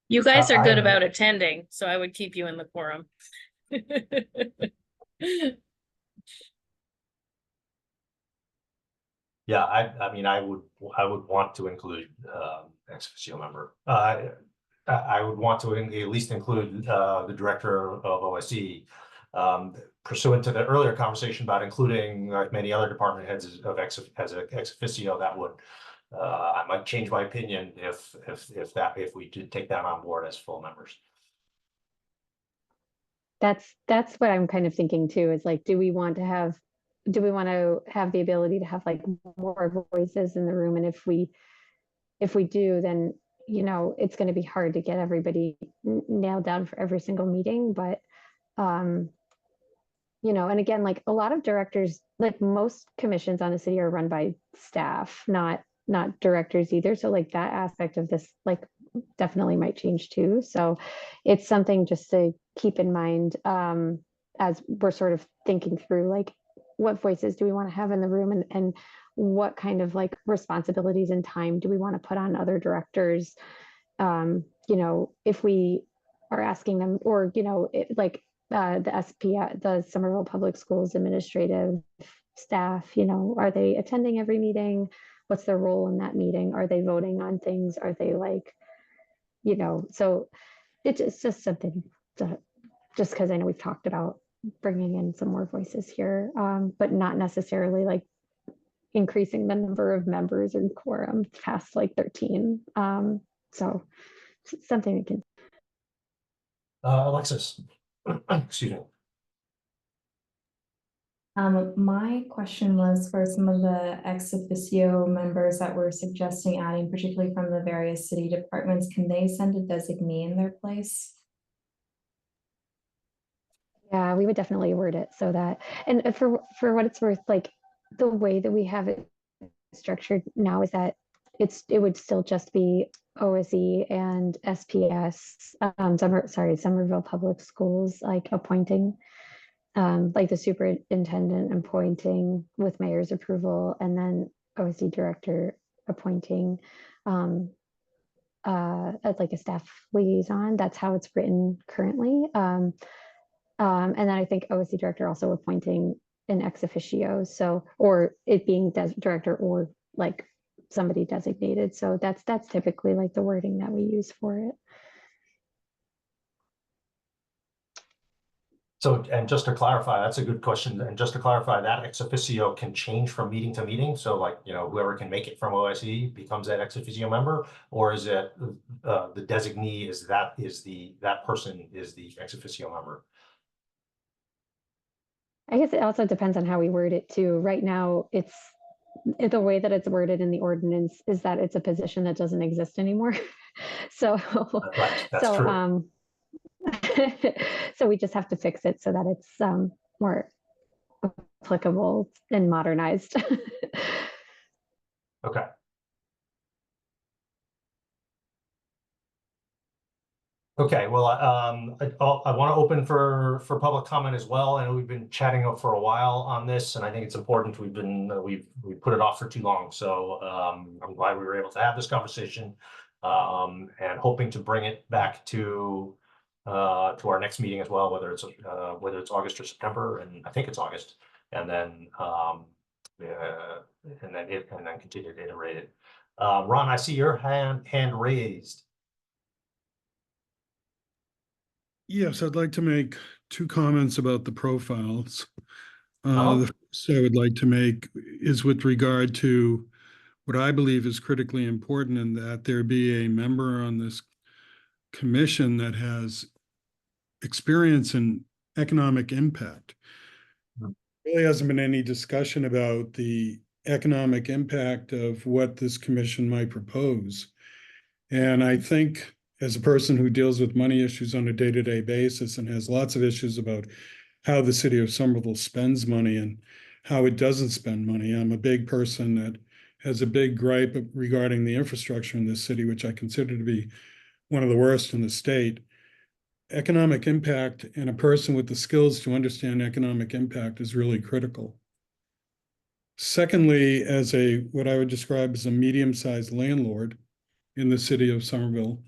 You guys are good I- about attending, so I would keep you in the quorum. Yeah, I mean, I would want to include ex officio member. I would want to at least include the director of OSE. Pursuant to the earlier conversation about including like many other department heads of ex officio, that would I might change my opinion if we did take that on board as full members. That's what I'm kind of thinking too, is like, do we want to have the ability to have like more voices in the room? And if we do, then, you know, it's going to be hard to get everybody nailed down for every single meeting. But, you know, and again, like a lot of directors, like most commissions on the city are run by staff, not directors either. So like that aspect of this, like definitely might change too. So it's something just to keep in mind as we're sort of thinking through like what voices do we want to have in the room, and what kind of like responsibilities and time do we want to put on other directors. You know, if we are asking them, or, you know, like the SP, the Somerville Public Schools administrative staff, you know, are they attending every meeting? What's their role in that meeting? Are they voting on things? Are they like, you know, so it's just something to, just because I know we've talked about bringing in some more voices here, but not necessarily like increasing the number of members in quorum past like 13. So it's something we can. Alexis, excuse me. My question was for some of the ex officio members that we're suggesting adding, particularly from the various city departments, can they send a designee in their place? Yeah, we would definitely word it so that, and for what it's worth, like the way that we have it structured now is that it would still just be OSE and SPS, Somerville Public Schools, like appointing, like the superintendent appointing with mayor's approval, and then OSE director appointing as like a staff liaison. That's how it's written currently. And then I think OSC director also appointing an ex officio, so, or it being director or like somebody designated. So that's typically like the wording that we use for it. So, and just to clarify, that's a good question. And just to clarify, that ex officio can change from meeting to meeting. So like, you know, whoever can make it from OSE becomes that ex officio member, or is it the designee that person is the ex officio member? I guess it also depends on how we word it too. Right now, it's the way that it's worded in the ordinance is that it's a position that doesn't exist anymore. So, Right, that's true. So we just have to fix it so that it's more applicable and modernized. Okay. Okay, well, I want to open for public comment as well. I know we've been chatting for a while on this, and I think it's important. We've put it off for too long, so I'm glad we were able to have this conversation, and hoping to bring it back to our next meeting as well, whether it's August or September, and I think it's August, and then continue to iterate it. Ron, I see your hand raised. Yes, I'd like to make two comments about the profiles. Uh-huh. The first I would like to make is with regard to what I believe is critically important, in that there be a member on this commission that has experience in economic impact. Mhm. There really hasn't been any discussion about the economic impact of what this commission might propose. And I think as a person who deals with money issues on a day-to-day basis and has lots of issues about how the city of Somerville spends money and how it doesn't spend money, I'm a big person that has a big gripe regarding the infrastructure in this city, which I consider to be one of the worst in the state. Economic impact and a person with the skills to understand economic impact is really critical. Secondly, as what I would describe as a medium-sized landlord in the city of Somerville,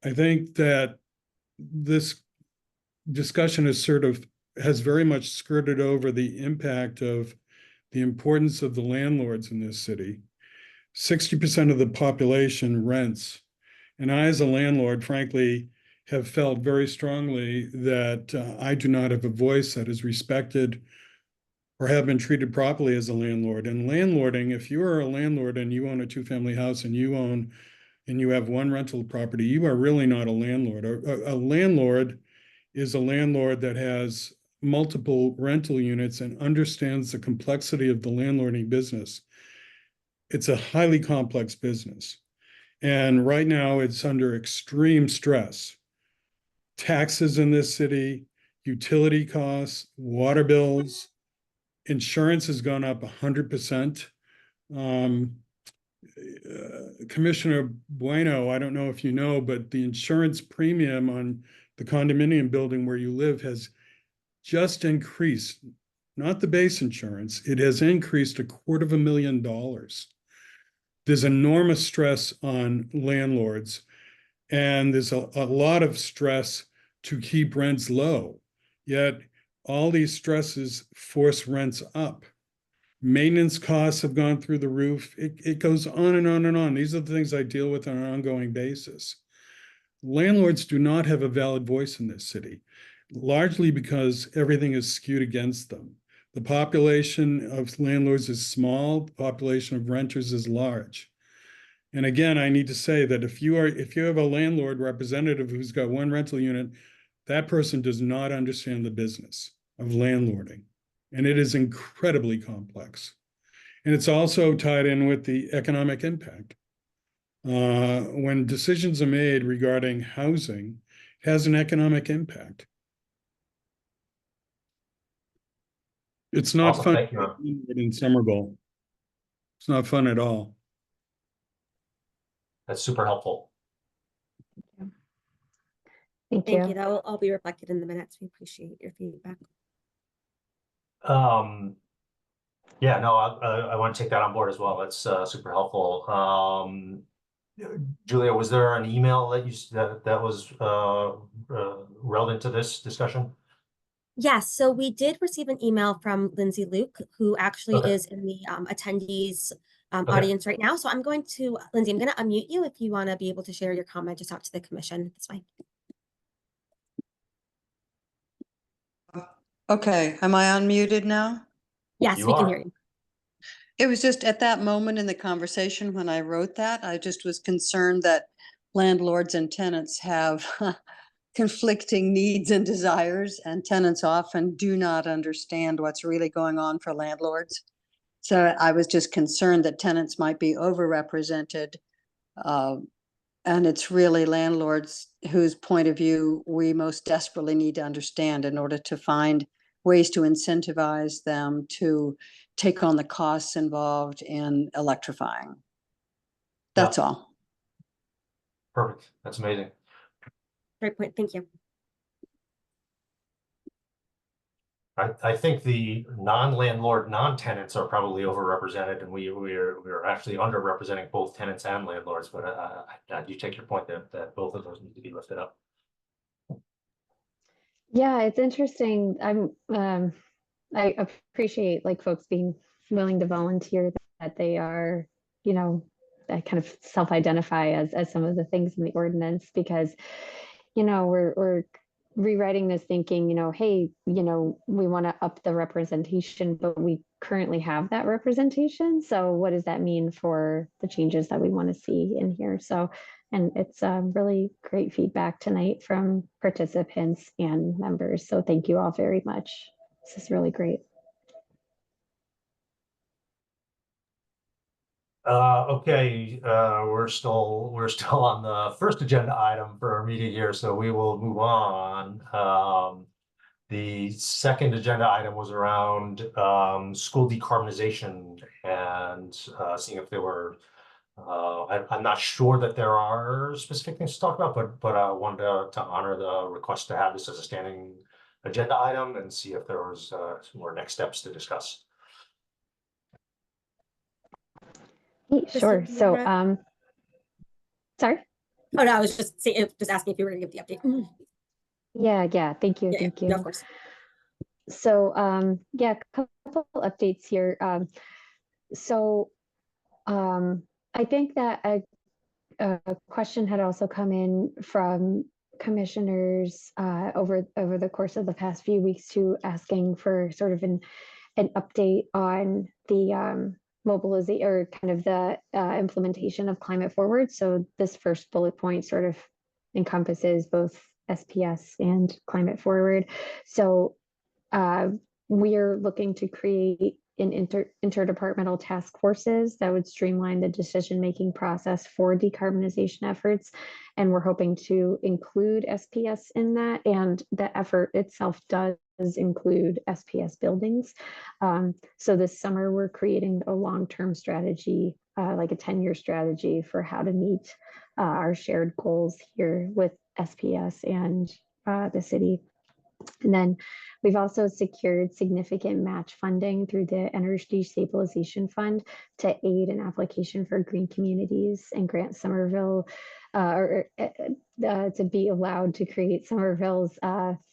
I think that this discussion has very much skirted over the impact of the importance of the landlords in this city. 60% of the population rents. And I, as a landlord, frankly, have felt very strongly that I do not have a voice that is respected or have been treated properly as a landlord. And landlording, if you are a landlord and you own a two-family house and you have one rental property, you are really not a landlord. A landlord is a landlord that has multiple rental units and understands the complexity of the landlording business. It's a highly complex business. And right now it's under extreme stress. Taxes in this city, utility costs, water bills, insurance has gone up 100%. Commissioner Bueno, I don't know if you know, but the insurance premium on the condominium building where you live has just increased, not the base insurance, it has increased $250,000. There's enormous stress on landlords, and there's a lot of stress to keep rents low. Yet all these stresses force rents up. Maintenance costs have gone through the roof. It goes on and on and on. These are the things I deal with on an ongoing basis. Landlords do not have a valid voice in this city, largely because everything is skewed against them. The population of landlords is small, the population of renters is large. And again, I need to say that if you have a landlord representative who's got one rental unit, that person does not understand the business of landlording. And it is incredibly complex. And it's also tied in with the economic impact. When decisions are made regarding housing, it has an economic impact. It's not Awesome, fun thank you. in Somerville. It's not fun at all. That's super helpful. Thank Thank you. you. That will all be reflected in the minutes. We appreciate your feedback. Yeah, no, I want to take that on board as well. That's super helpful. Julia, was there an email that was relevant to this discussion? Yes, so we did receive an email from Lindsay Luke, who actually Okay. is in the attendees Okay. audience right now. So I'm going to, Lindsay, I'm going to unmute you if you want to be able to share your comment just out to the commission. That's fine. Okay, am I unmuted now? Yes, You we can are. hear you. It was just at that moment in the conversation when I wrote that, I just was concerned that landlords and tenants have conflicting needs and desires, and tenants often do not understand what's really going on for landlords. So I was just concerned that tenants might be overrepresented. And it's really landlords whose point of view we most desperately need to understand in order to find ways to incentivize them to take on the costs involved in electrifying. That's all. Perfect. That's amazing. Great point. Thank you. I think the non-landlord, non-tenants are probably overrepresented, and we're actually underrepresenting both tenants and landlords. But I do take your point that both of those need to be lifted up. Yeah, it's interesting. I appreciate like folks being willing to volunteer that they are, that kind of self-identify as some of the things in the ordinance, because, we're rewriting this thinking, hey, we want to up the representation, but we currently have that representation. So what does that mean for the changes that we want to see in here? So, and it's really great feedback tonight from participants and members. So thank you all very much. This is really great. Okay, we're still on the first agenda item for our meeting here, so we will move on. The second agenda item was around school decarbonization and seeing if there were. I'm not sure that there are specific things to talk about, but I wanted to honor the request to have this as a standing agenda item and see if there was some more next steps to discuss. Hey, sure. Christine, So, you sorry. Oh, no, I was just saying, just asking if you were gonna give the update. Yeah. Thank you. Yeah, Thank yeah, you. of course. So, yeah, a couple updates here. I think that a question had also come in from commissioners over the course of the past few weeks too, asking for sort of an update on the mobilization or kind of the implementation of Climate Forward. So this first bullet point sort of encompasses both SPS and Climate Forward. So we're looking to create an interdepartmental task forces that would streamline the decision-making process for decarbonization efforts. And we're hoping to include SPS in that. And the effort itself does include SPS buildings. So this summer, we're creating a long-term strategy, like a 10-year strategy for how to meet our shared goals here with SPS and the city. And then we've also secured significant match funding through the Energy Stabilization Fund to aid an application for green communities and grant Somerville to be allowed to create Somerville's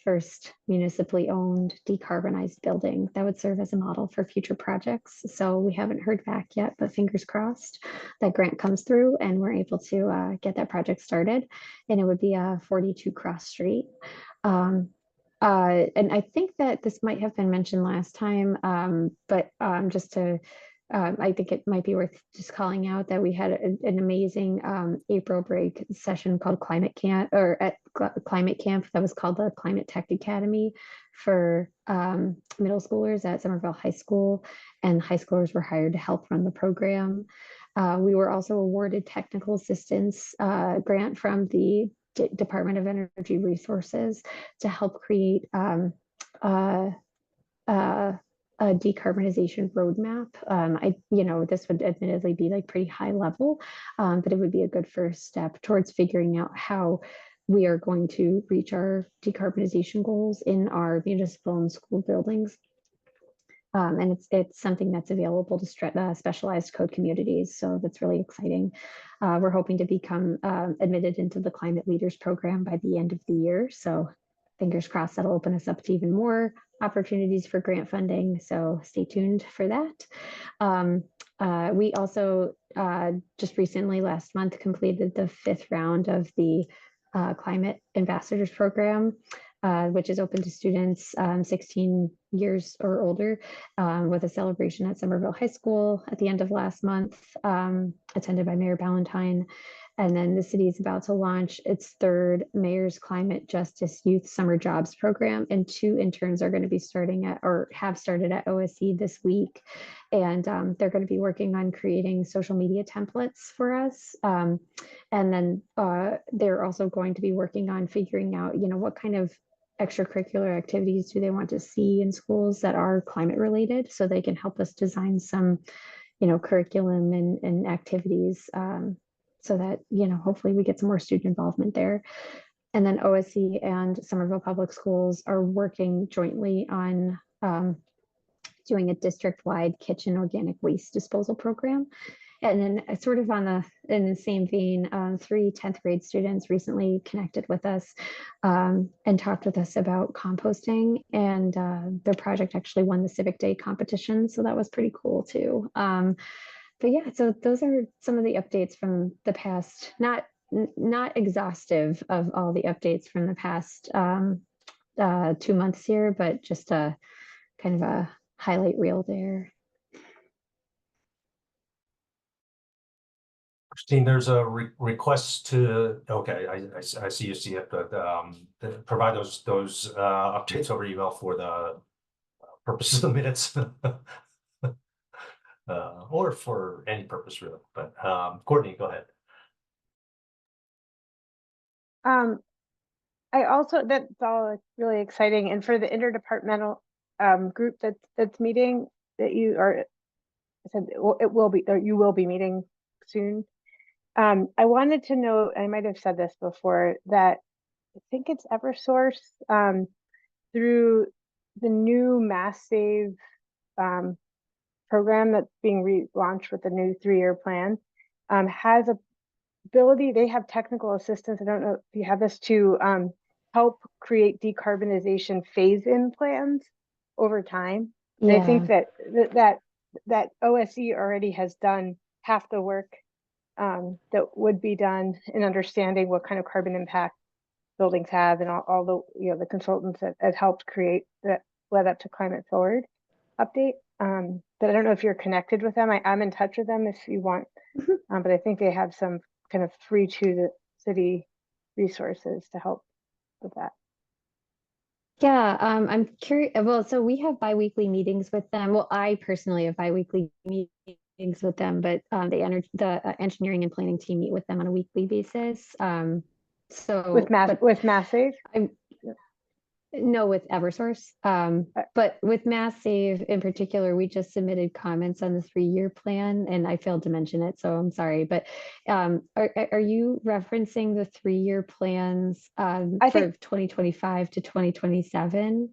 first municipally owned decarbonized building that would serve as a model for future projects. So we haven't heard back yet, but fingers crossed that grant comes through and we're able to get that project started. And it would be 42 Cross Street. And I think that this might have been mentioned last time, but just to, I think it might be worth just calling out that we had an amazing April break session called Climate Camp, or at Climate Camp, that was called the Climate Tech Academy for middle schoolers at Somerville High School, and high schoolers were hired to help run the program. We were also awarded technical assistance grant from the Department of Energy Resources to help create a decarbonization roadmap. This would admittedly be like pretty high level, but it would be a good first step towards figuring out how we are going to reach our decarbonization goals in our municipal and school buildings. And it's something that's available to specialized code communities. So that's really exciting. We're hoping to become admitted into the Climate Leaders Program by the end of the year. So fingers crossed that'll open us up to even more opportunities for grant funding. So stay tuned for that. We also just recently last month completed the 5th round of the Climate Ambassadors Program, which is open to students 16 years or older, with a celebration at Somerville High School at the end of last month, attended by Mayor Ballantyne. And then the city is about to launch its 3rd Mayor's Climate Justice Youth Summer Jobs Program, and 2 interns are going to be starting at, or have started at OSC this week. And they're going to be working on creating social media templates for us. And then they're also going to be working on figuring out, what kind of extracurricular activities do they want to see in schools that are climate related, so they can help us design some, curriculum and activities, so that, hopefully we get some more student involvement there. And then OSC and Somerville Public Schools are working jointly on doing a district-wide kitchen organic waste disposal program. And then sort of in the same vein, 3 10th grade students recently connected with us and talked with us about composting, and their project actually won the Civic Day competition. So that was pretty cool too. But yeah, so those are some of the updates from the past, not exhaustive of all the updates from the past 2 months here, but just a kind of a highlight reel there. Christine, there's a request to, okay, I see you see it, but provide those updates over email for the purposes of the minutes. or for any purpose really. But Courtney, go ahead. I also, that's all really exciting. And for the interdepartmental group that's meeting, that you are, I said it will be, or you will be meeting soon. I wanted to know, I might have said this before, that I think it's Eversource through the new Mass Save program that's being relaunched with the new 3-year plan, has a ability, they have technical assistance, I don't know if you have this, to help create decarbonization phase-in plans over time. And I think that OSE already has done half the work that would be done in understanding what kind of carbon impact buildings have, and all the the consultants that have helped create that led up to Climate Forward update. But I don't know if you're connected with them. I'm in touch with them if you want, but I think they have some kind of free to the city resources to help with that. Yeah, I'm curious. Well, so we have biweekly meetings with them. Well, I personally have biweekly meetings with them, but the engineering and planning team meet with them on a weekly basis. So With Massive? No, with Eversource. But with Mass Save in particular, we just submitted comments on the 3-year plan, and I failed to mention it, so I'm sorry. But are you referencing the 3-year plans for 2025 to 2027?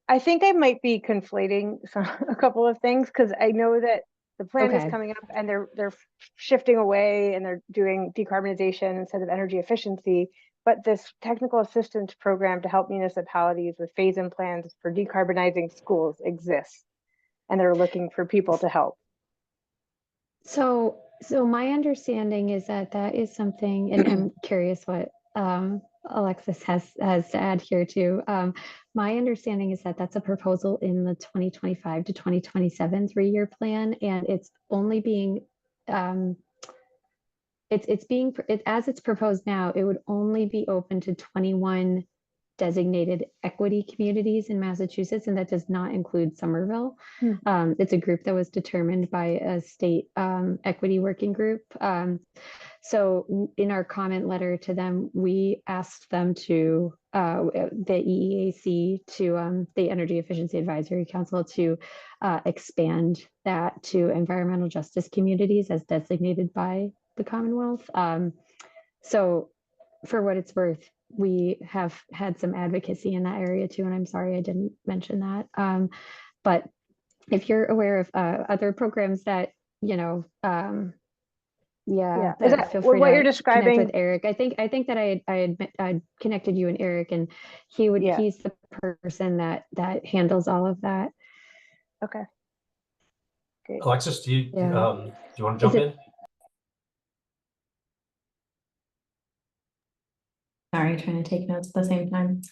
I think I might be conflating a couple of things, because I know that the plan is coming up and they're shifting away and they're doing decarbonization instead of energy efficiency. But this technical assistance program to help municipalities with phase-in plans for decarbonizing schools exists, and they're looking for people to help. So my understanding is that is something, and I'm curious what Alexis has to add here too. My understanding is that that's a proposal in the 2025 to 2027 3-year plan, and it's only being as it's proposed now, it would only be open to 21 designated equity communities in Massachusetts, and that does not include Somerville. It's a group that was determined by a state equity working group. So in our comment letter to them, we asked them to, the EEAC, to the Energy Efficiency Advisory Council, to expand that to environmental justice communities as designated by the Commonwealth. So for what it's worth, we have had some advocacy in that area too, and I'm sorry I didn't mention that. But if you're aware of other programs that, feel free what to you're describing connect with Eric. I think that I had connected you and Eric, and he's the person that handles all of that. Okay. Great. Alexis, do you want to jump in? Sorry, trying to take notes at the same time.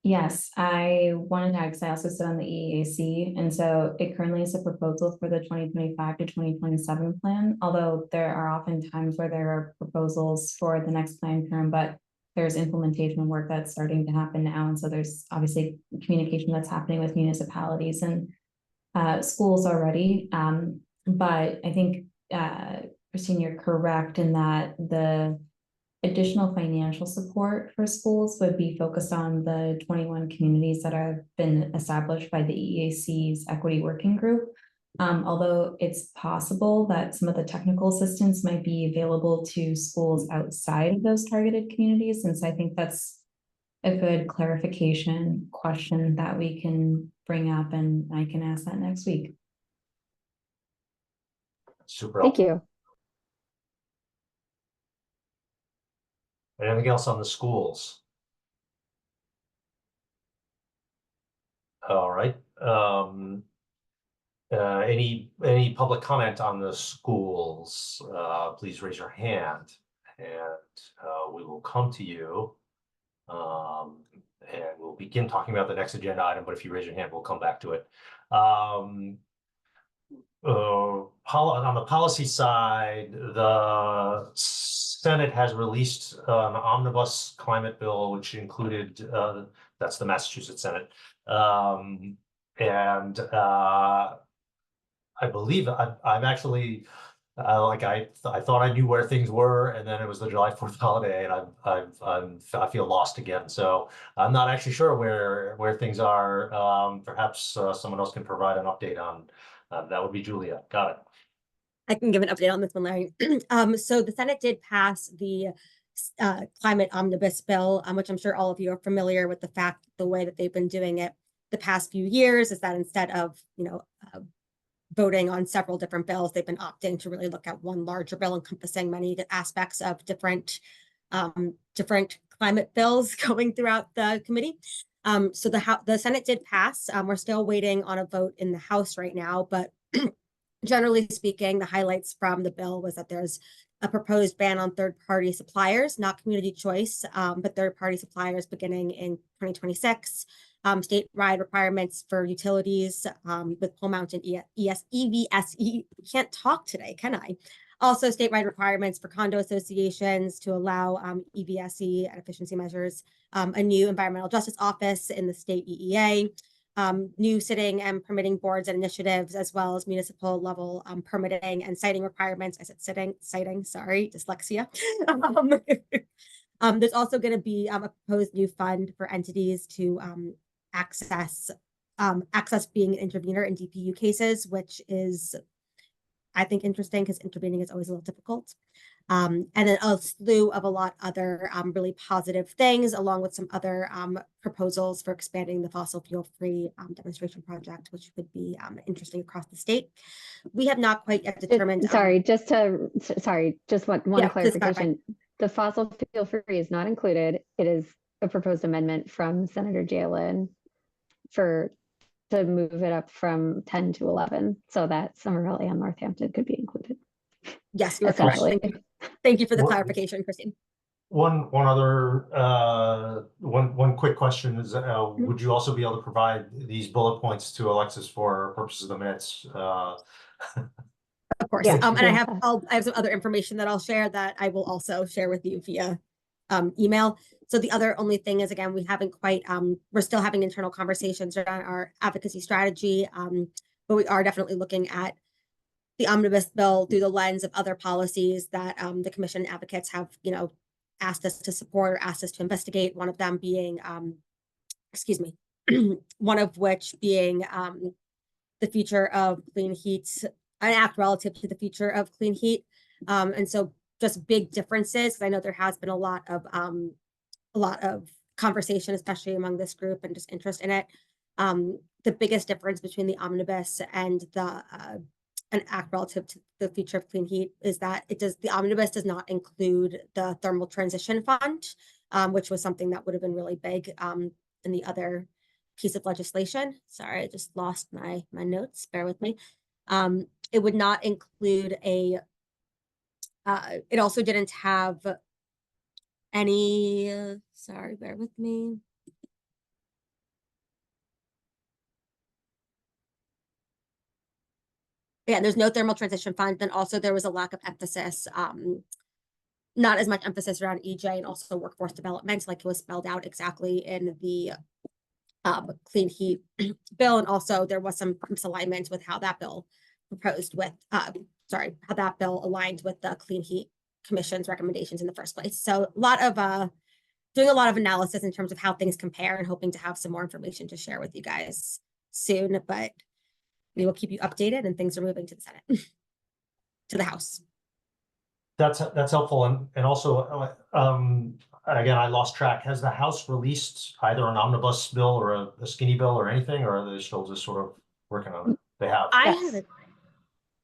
Yes, I wanted to add, because I also sit on the EEAC, and so it currently is a proposal for the 2025 to 2027 plan, although there are often times where there are proposals for the next plan term, but there's implementation work that's starting to happen now, and so there's obviously communication that's happening with municipalities and schools already. But I think, Christine, you're correct in that the additional financial support for schools would be focused on the 21 communities that have been established by the EAC's equity working group. Although it's possible that some of the technical assistance might be available to schools outside of those targeted communities. And so I think that's a good clarification question that we can bring up, and I can ask that next week. Super. Thank you. Anything else on the schools? All right. Any public comment on the schools? Please raise your hand, and we will come to you. And we'll begin talking about the next agenda item. But if you raise your hand, we'll come back to it. On the policy side, the Senate has released an omnibus climate bill, which included, that's the Massachusetts Senate. And I I believe I'm actually, like, I thought I knew where things were, and then it was the July 4th holiday, and I feel lost again. So I'm not actually sure where things are. Perhaps someone else can provide an update on, that would be Julia. Got it. I can give an update on this one, Larry. So the Senate did pass the climate omnibus bill, which I'm sure all of you are familiar with the fact, the way that they've been doing it the past few years is that instead of, voting on several different bills, they've been opting to really look at one larger bill encompassing many aspects of different climate bills going throughout the committee. So the Senate did pass. We're still waiting on a vote in the House right now, but generally speaking, the highlights from the bill was that there's a proposed ban on third-party suppliers, not community choice, but third-party suppliers beginning in 2026. Statewide requirements for utilities with pole mounted EVSE. Can't talk today, can I? Also, statewide requirements for condo associations to allow EVSE and efficiency measures. A new environmental justice office in the state EEA. New sitting and permitting boards and initiatives, as well as municipal level permitting and siting requirements. I said citing, sorry, dyslexia. There's also going to be a proposed new fund for entities to access being an intervener in DPU cases, which is, I think, interesting because intervening is always a little difficult. And then a slew of a lot other really positive things, along with some other proposals for expanding the fossil fuel-free demonstration project, which would be interesting across the state. We have not quite yet determined. Just one Yeah, clarification. The fossil fuel-free is not included. It is a proposed amendment from Senator Jalen to move it up from 10 to 11, so that Somerville and Northampton could be included. Yes, you are correct. Thank you for the clarification, Christine. One quick question is, would you also be able to provide these bullet points to Alexis for purposes of the minutes? Of course. Yeah, And I have some other information that I'll share that I will also share with you via email. So the other only thing is, again, we haven't quite, we're still having internal conversations around our advocacy strategy, but we are definitely looking at the omnibus bill through the lens of other policies that the commission advocates have, asked us to support or asked us to investigate. One of them being, one of which being the future of clean heat, an act relative to the future of clean heat. And so just big differences. I know there has been a lot of conversation, especially among this group, and just interest in it. The biggest difference between the omnibus and an act relative to the future of clean heat is that the omnibus does not include the thermal transition fund, which was something that would have been really big in the other piece of legislation. Sorry, I just lost my notes, bear with me. It would not include it also didn't have any, sorry, bear with me. Yeah, there's no thermal transition fund. Then also there was a lack of emphasis, not as much emphasis around EJ and also workforce development, like it was spelled out exactly in the clean heat bill. And also there was some misalignment with how that bill proposed with, how that bill aligned with the Clean Heat Commission's recommendations in the first place. So doing a lot of analysis in terms of how things compare and hoping to have some more information to share with you guys soon, but we will keep you updated, and things are moving to the Senate, to the House. That's helpful. And also, again, I lost track. Has the House released either an omnibus bill or a skinny bill or anything, or are they still just sort of working on it? They have. Yes.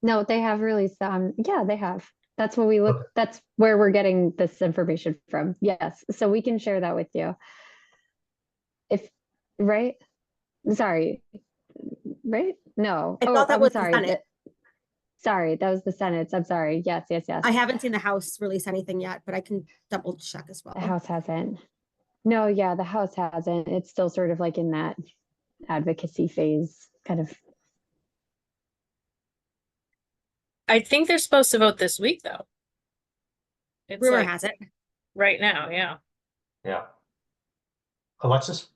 No, they have released yeah, they have. That's what we look, okay. That's where we're getting this information from. Yes. So we can share that with you. Right? Sorry. Right? No. I thought that was sorry. the Senate. Sorry, that was the Senate. I'm sorry. Yes. I haven't seen the House release anything yet, but I can double check as well. The House hasn't. No, yeah, the House hasn't. It's still sort of like in that advocacy phase, kind of. I think they're supposed to vote this week, though. It's Rumor has it. Right now, yeah. Yeah. Alexis?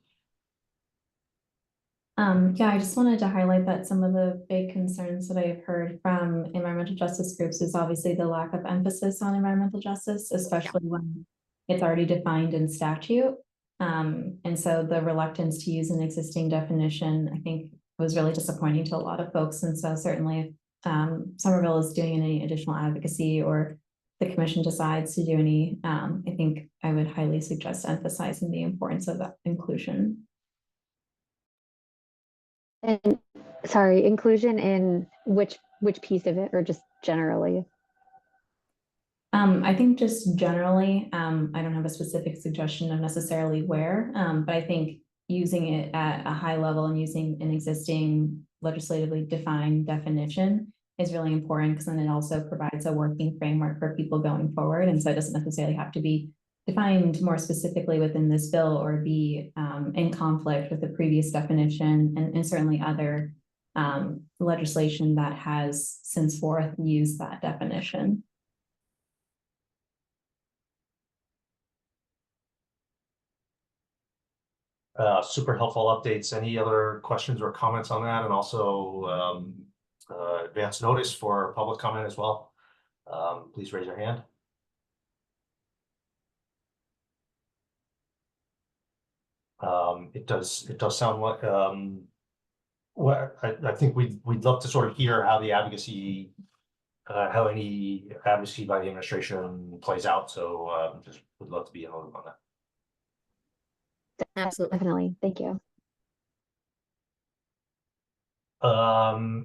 Yeah, I just wanted to highlight that some of the big concerns that I've heard from environmental justice groups is obviously the lack of emphasis on environmental justice, especially when it's already defined in statute. And so the reluctance to use an existing definition, I think, was really disappointing to a lot of folks. And so certainly if Somerville is doing any additional advocacy or the commission decides to do any, I think I would highly suggest emphasizing the importance of that inclusion. And sorry, inclusion in which piece of it, or just generally? I think just generally, I don't have a specific suggestion of necessarily where, but I think using it at a high level and using an existing legislatively defined definition is really important, because then it also provides a working framework for people going forward. And so it doesn't necessarily have to be defined more specifically within this bill or be in conflict with the previous definition, and certainly other legislation that has since forth used that definition. Super helpful updates. Any other questions or comments on that? And also advance notice for public comment as well. Please raise your hand. It does sound like what I think we'd love to sort of hear how the advocacy, how any advocacy by the administration plays out. So just would love to be in on that. Absolutely. Definitely. Thank you.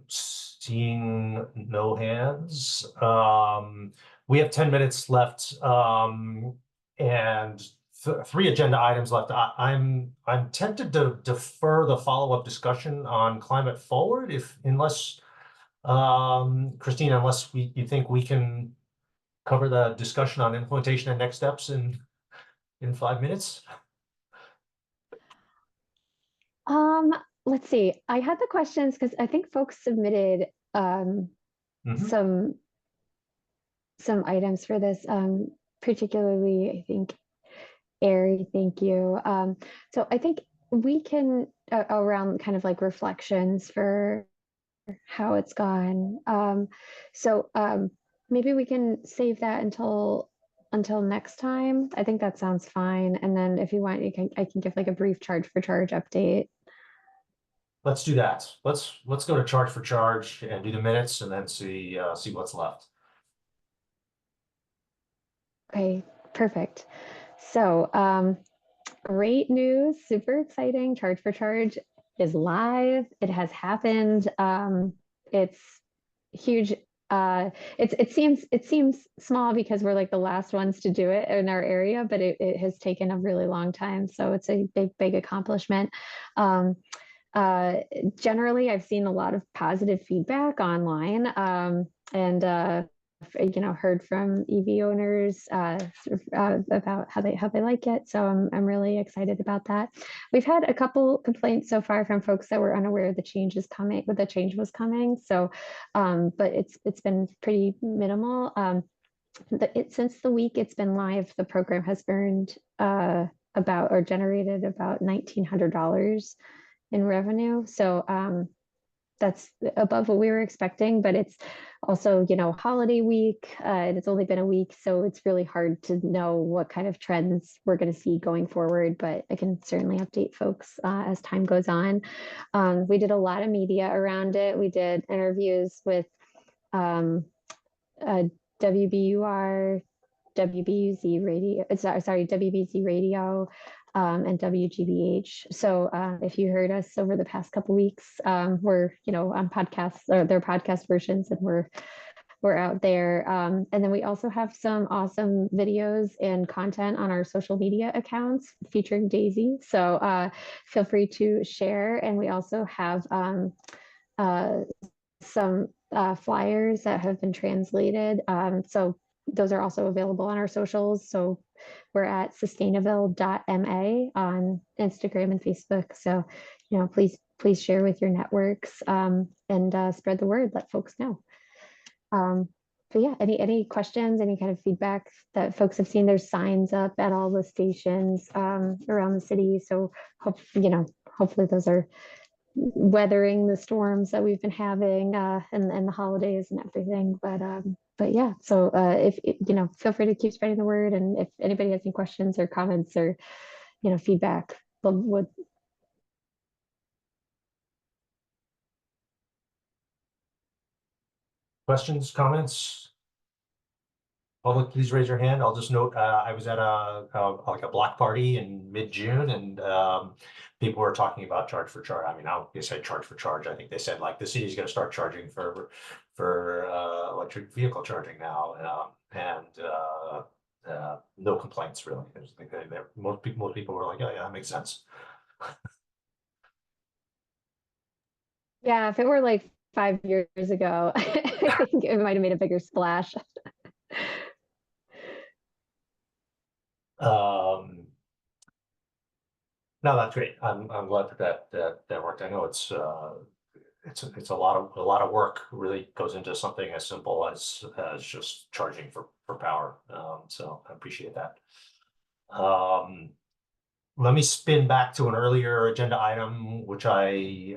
Seeing no hands. We have 10 minutes left, and 3 agenda items left. I'm tempted to defer the follow-up discussion on climate forward, unless Christine, unless you think we can cover the discussion on implementation and next steps in 5 minutes. Let's see. I had the questions because I think folks submitted some items for this, particularly I think Ari, thank you. So I think we can around kind of like reflections for how it's gone. So maybe we can save that until next time. I think that sounds fine. And then if you want, I can give like a brief charge for charge update. Let's do that. Let's go to charge for charge and do the minutes, and then see what's left. Okay, perfect. So great news, super exciting. Charge for charge is live. It has happened. It's huge. It seems small because we're like the last ones to do it in our area, but it has taken a really long time. So it's a big accomplishment. Generally, I've seen a lot of positive feedback online, and heard from EV owners about how they like it. So I'm really excited about that. We've had a couple complaints so far from folks that were unaware the change was coming. So, but it's been pretty minimal. Since the week it's been live, the program has earned generated about $1,900 in revenue. So that's above what we were expecting, but it's also, holiday week, and it's only been a week, so it's really hard to know what kind of trends we're going to see going forward, but I can certainly update folks as time goes on. We did a lot of media around it. We did interviews with WBUR, WBUZ radio, WBZ radio, and WGBH. So if you heard us over the past couple weeks, we're on podcasts, or their podcast versions, and we're out there. And then we also have some awesome videos and content on our social media accounts featuring Daisy. So feel free to share. And we also have some flyers that have been translated. So those are also available on our socials. So we're at sustainaville.ma on Instagram and Facebook. So, please share with your networks, and spread the word, let folks know. But yeah, any questions, any kind of feedback that folks have seen? There's signs up at all the stations around the city. So hopefully those are weathering the storms that we've been having and the holidays and everything. But yeah, so if you know, feel free to keep spreading the word, and if anybody has any questions or comments or feedback, would. Questions, comments? Public, please raise your hand. I'll just note, I was at like a block party in mid-June, and people were talking about charge for charge. I mean, they said charge for charge. I think they said like the city's going to start charging for electric vehicle charging now, and no complaints really. Most people were like, oh yeah, that makes sense. Yeah, if it were like 5 years ago, I think it might have made a bigger splash. No, that's great. I'm glad that worked. I know it's a lot of work really goes into something as simple as just charging for power. So I appreciate that. Let me spin back to an earlier agenda item, which I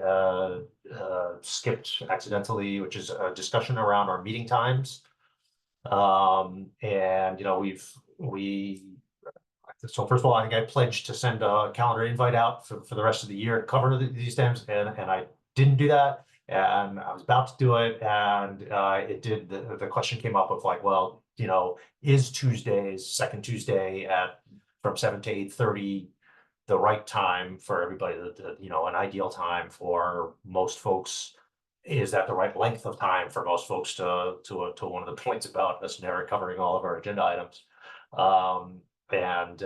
skipped accidentally, which is a discussion around our meeting times. And so first of all, I think I pledged to send a calendar invite out for the rest of the year to cover these times, and I didn't do that, and I was about to do it, and it did. The question came up of like, well, is Tuesdays, second Tuesday from 7 to 8:30 the right time for everybody? An ideal time for most folks. Is that the right length of time for most folks to one of the points about us never covering all of our agenda items? And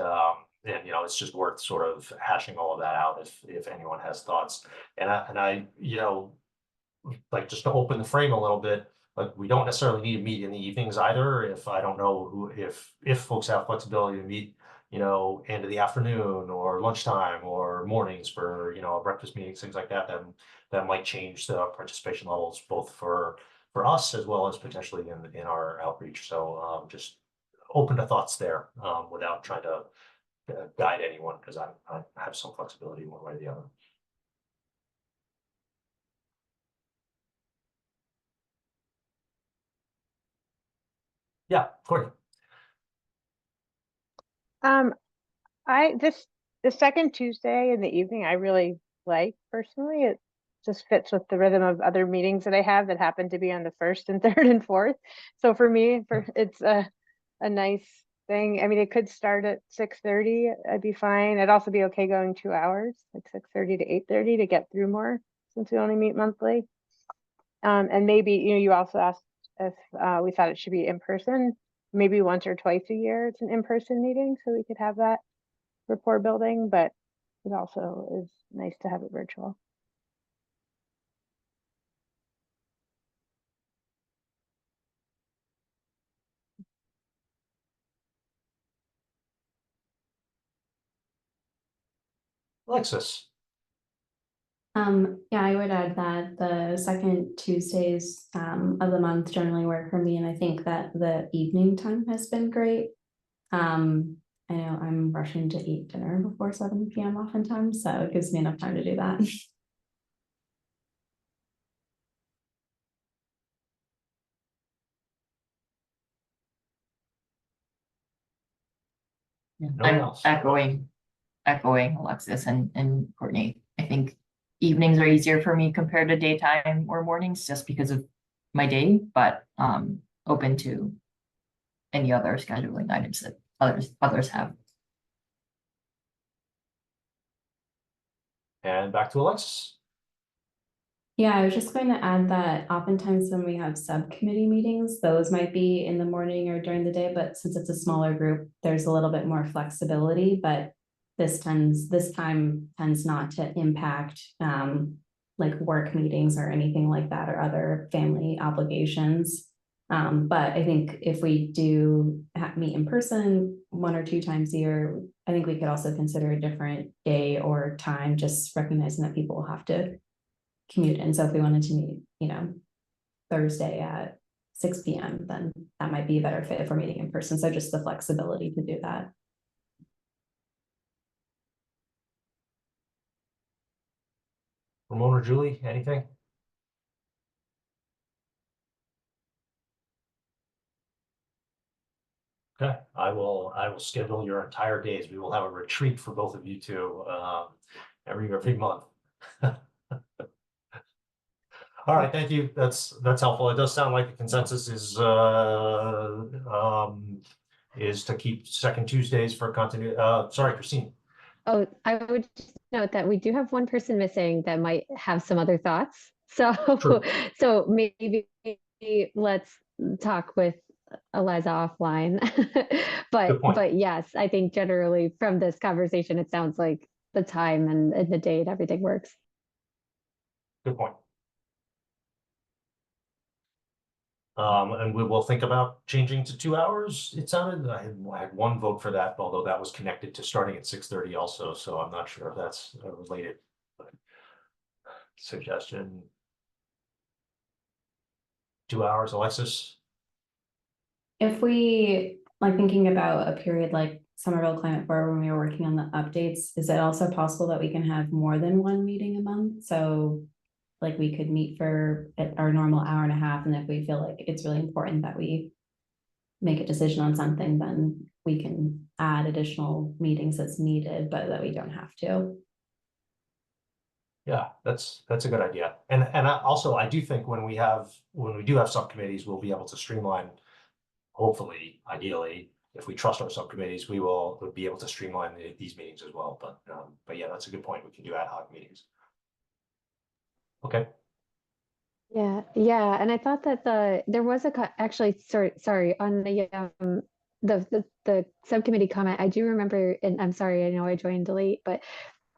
it's just worth sort of hashing all of that out if anyone has thoughts. And I like, just to open the frame a little bit, like, we don't necessarily need to meet in the evenings either. If I don't know if folks have flexibility to meet, end of the afternoon or lunchtime or mornings for, breakfast meetings, things like that, then that might change the participation levels both for us as well as potentially in our outreach. So just open to thoughts there, without trying to guide anyone, because I have some flexibility one way or the other. Yeah, Courtney. The second Tuesday in the evening, I really like personally. It just fits with the rhythm of other meetings that I have that happen to be on the 1st and 3rd and 4th. So for me, it's a nice thing. I mean, it could start at 6:30. I'd be fine. I'd also be okay going 2 hours, like 6:30 to 8:30, to get through more, since we only meet monthly. And maybe, you also asked if we thought it should be in person. Maybe once or twice a year it's an in-person meeting, so we could have that rapport building, but it also is nice to have it virtual. Alexis. Yeah, I would add that the second Tuesdays of the month generally work for me, and I think that the evening time has been great. I know I'm rushing to eat dinner before 7 p.m. oftentimes, so it gives me enough time to do that. I'm echoing Alexis and Courtney. I think evenings are easier for me compared to daytime or mornings, just because of my day, but open to any other scheduling items that others have. And back to Alexis. Yeah, I was just going to add that oftentimes when we have subcommittee meetings, those might be in the morning or during the day, but since it's a smaller group, there's a little bit more flexibility, but this time tends not to impact like work meetings or anything like that, or other family obligations. But I think if we do meet in person 1 or 2 times a year, I think we could also consider a different day or time, just recognizing that people will have to commute in. So if we wanted to meet, Thursday at 6 p.m., then that might be a better fit for meeting in person. So just the flexibility to do that. Ramon or Julie, anything? Okay, I will schedule your entire days. We will have a retreat for both of you two, every month. All right, thank you. That's helpful. It does sound like the consensus is to keep second Tuesdays for continuity. Sorry, Christine. Oh, I would just note that we do have one person missing that might have some other thoughts. So, Sure. so maybe let's talk with Eliza offline. Good point. But yes, I think generally from this conversation, it sounds like the time and the date, everything works. Good point. And we will think about changing to 2 hours. It sounded, I had one vote for that, although that was connected to starting at 6:30 also, so I'm not sure if that's related. But suggestion. 2 hours, Alexis? If we, like thinking about a period like Somerville Climate Board when we were working on the updates, is it also possible that we can have more than one meeting a month? So like we could meet for our normal hour and a half, and if we feel like it's really important that we make a decision on something, then we can add additional meetings as needed, but that we don't have to. Yeah, that's a good idea. And I do think when we do have subcommittees, we'll be able to streamline, hopefully, ideally, if we trust our subcommittees, we'll be able to streamline these meetings as well. But yeah, that's a good point. We can do ad hoc meetings. Okay. Yeah, and I thought that there was actually sorry on the subcommittee comment. I do remember, and I'm sorry, I know I joined late, but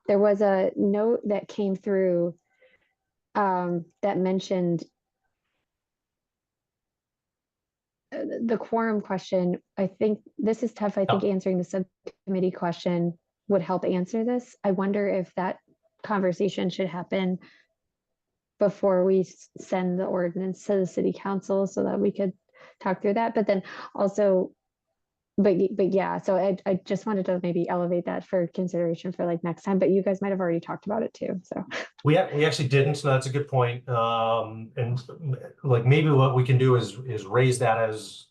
there was a note that came through that mentioned the quorum question. I think this is tough. I think answering the subcommittee question would help answer this. I wonder if that conversation should happen before we send the ordinance to the city council so that we could talk through that. But then also, but yeah, so I just wanted to maybe elevate that for consideration for like next time, but you guys might have already talked about it too, so. We actually didn't, so that's a good point. And like maybe what we can do is raise that as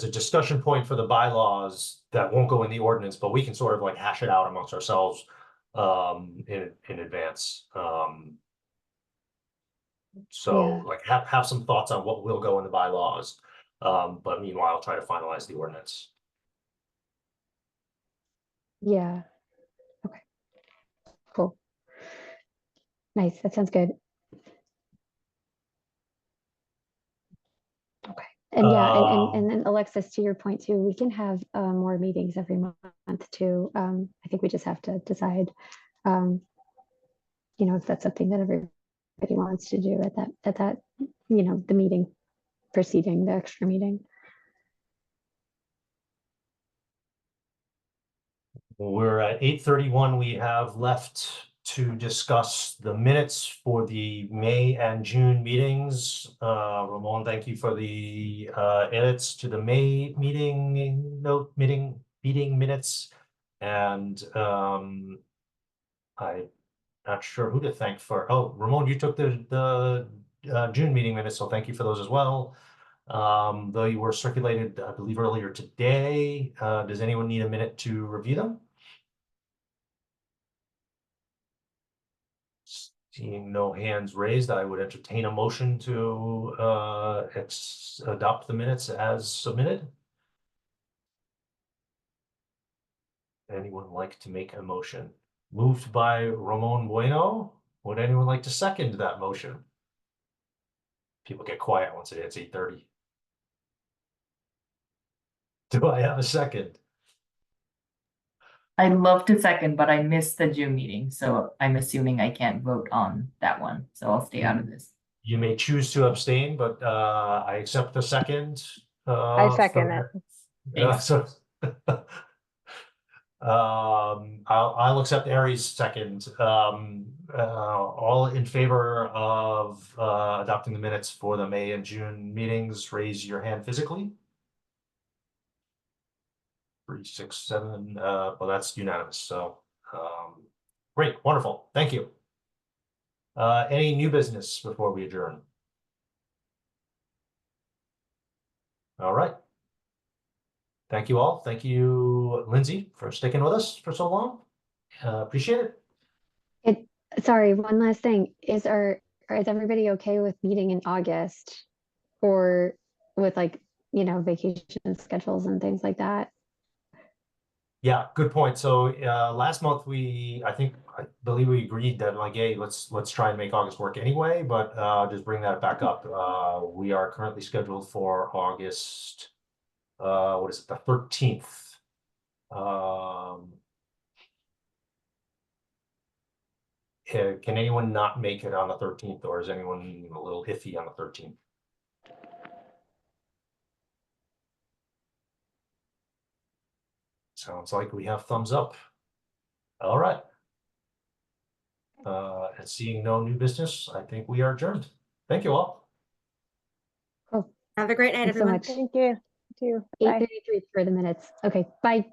a discussion point for the bylaws that won't go in the ordinance, but we can sort of like hash it out amongst ourselves in advance. So like have some thoughts on what will go in the bylaws. But meanwhile, try to finalize the ordinance. Yeah. Okay. Cool. Nice. That sounds good. Okay. And yeah, and then Alexis, to your point too, we can have more meetings every month too. I think we just have to decide, if that's something that everybody wants to do at that, the meeting preceding the extra meeting. We're at 8:31. We have left to discuss the minutes for the May and June meetings. Ramon, thank you for the edits to the May meeting minutes. And I'm not sure who to thank for. Oh, Ramon, you took the June meeting minutes, so thank you for those as well. Though you were circulated, I believe, earlier today. Does anyone need a minute to review them? Seeing no hands raised, I would entertain a motion to adopt the minutes as submitted. Anyone like to make a motion? Moved by Ramon Bueno. Would anyone like to second that motion? People get quiet once it hits 8:30. Do I have a second? I'd love to second, but I missed the June meeting, so I'm assuming I can't vote on that one, so I'll stay out of this. You may choose to abstain, but I accept the second. I second it. So I'll accept Aries' second. All in favor of adopting the minutes for the May and June meetings, raise your hand physically. 3, 6, 7. Well, that's unanimous. So great, wonderful. Thank you. Any new business before we adjourn? All right. Thank you all. Thank you, Lindsay, for sticking with us for so long. Appreciate it. Sorry, one last thing. Is everybody okay with meeting in August? Or with vacation schedules and things like that? Yeah, good point. So last month I believe we agreed that like, hey, let's try and make August work anyway, but just bring that back up. We are currently scheduled for August, what is it, the 13th. Can anyone not make it on the 13th, or is anyone a little iffy on the 13th? Sounds like we have thumbs up. All right. And seeing no new business, I think we are adjourned. Thank you all. Cool. Have a great night, Thanks so everyone. much. Thank you. You too. Bye. 8:33 for the minutes. Okay, bye.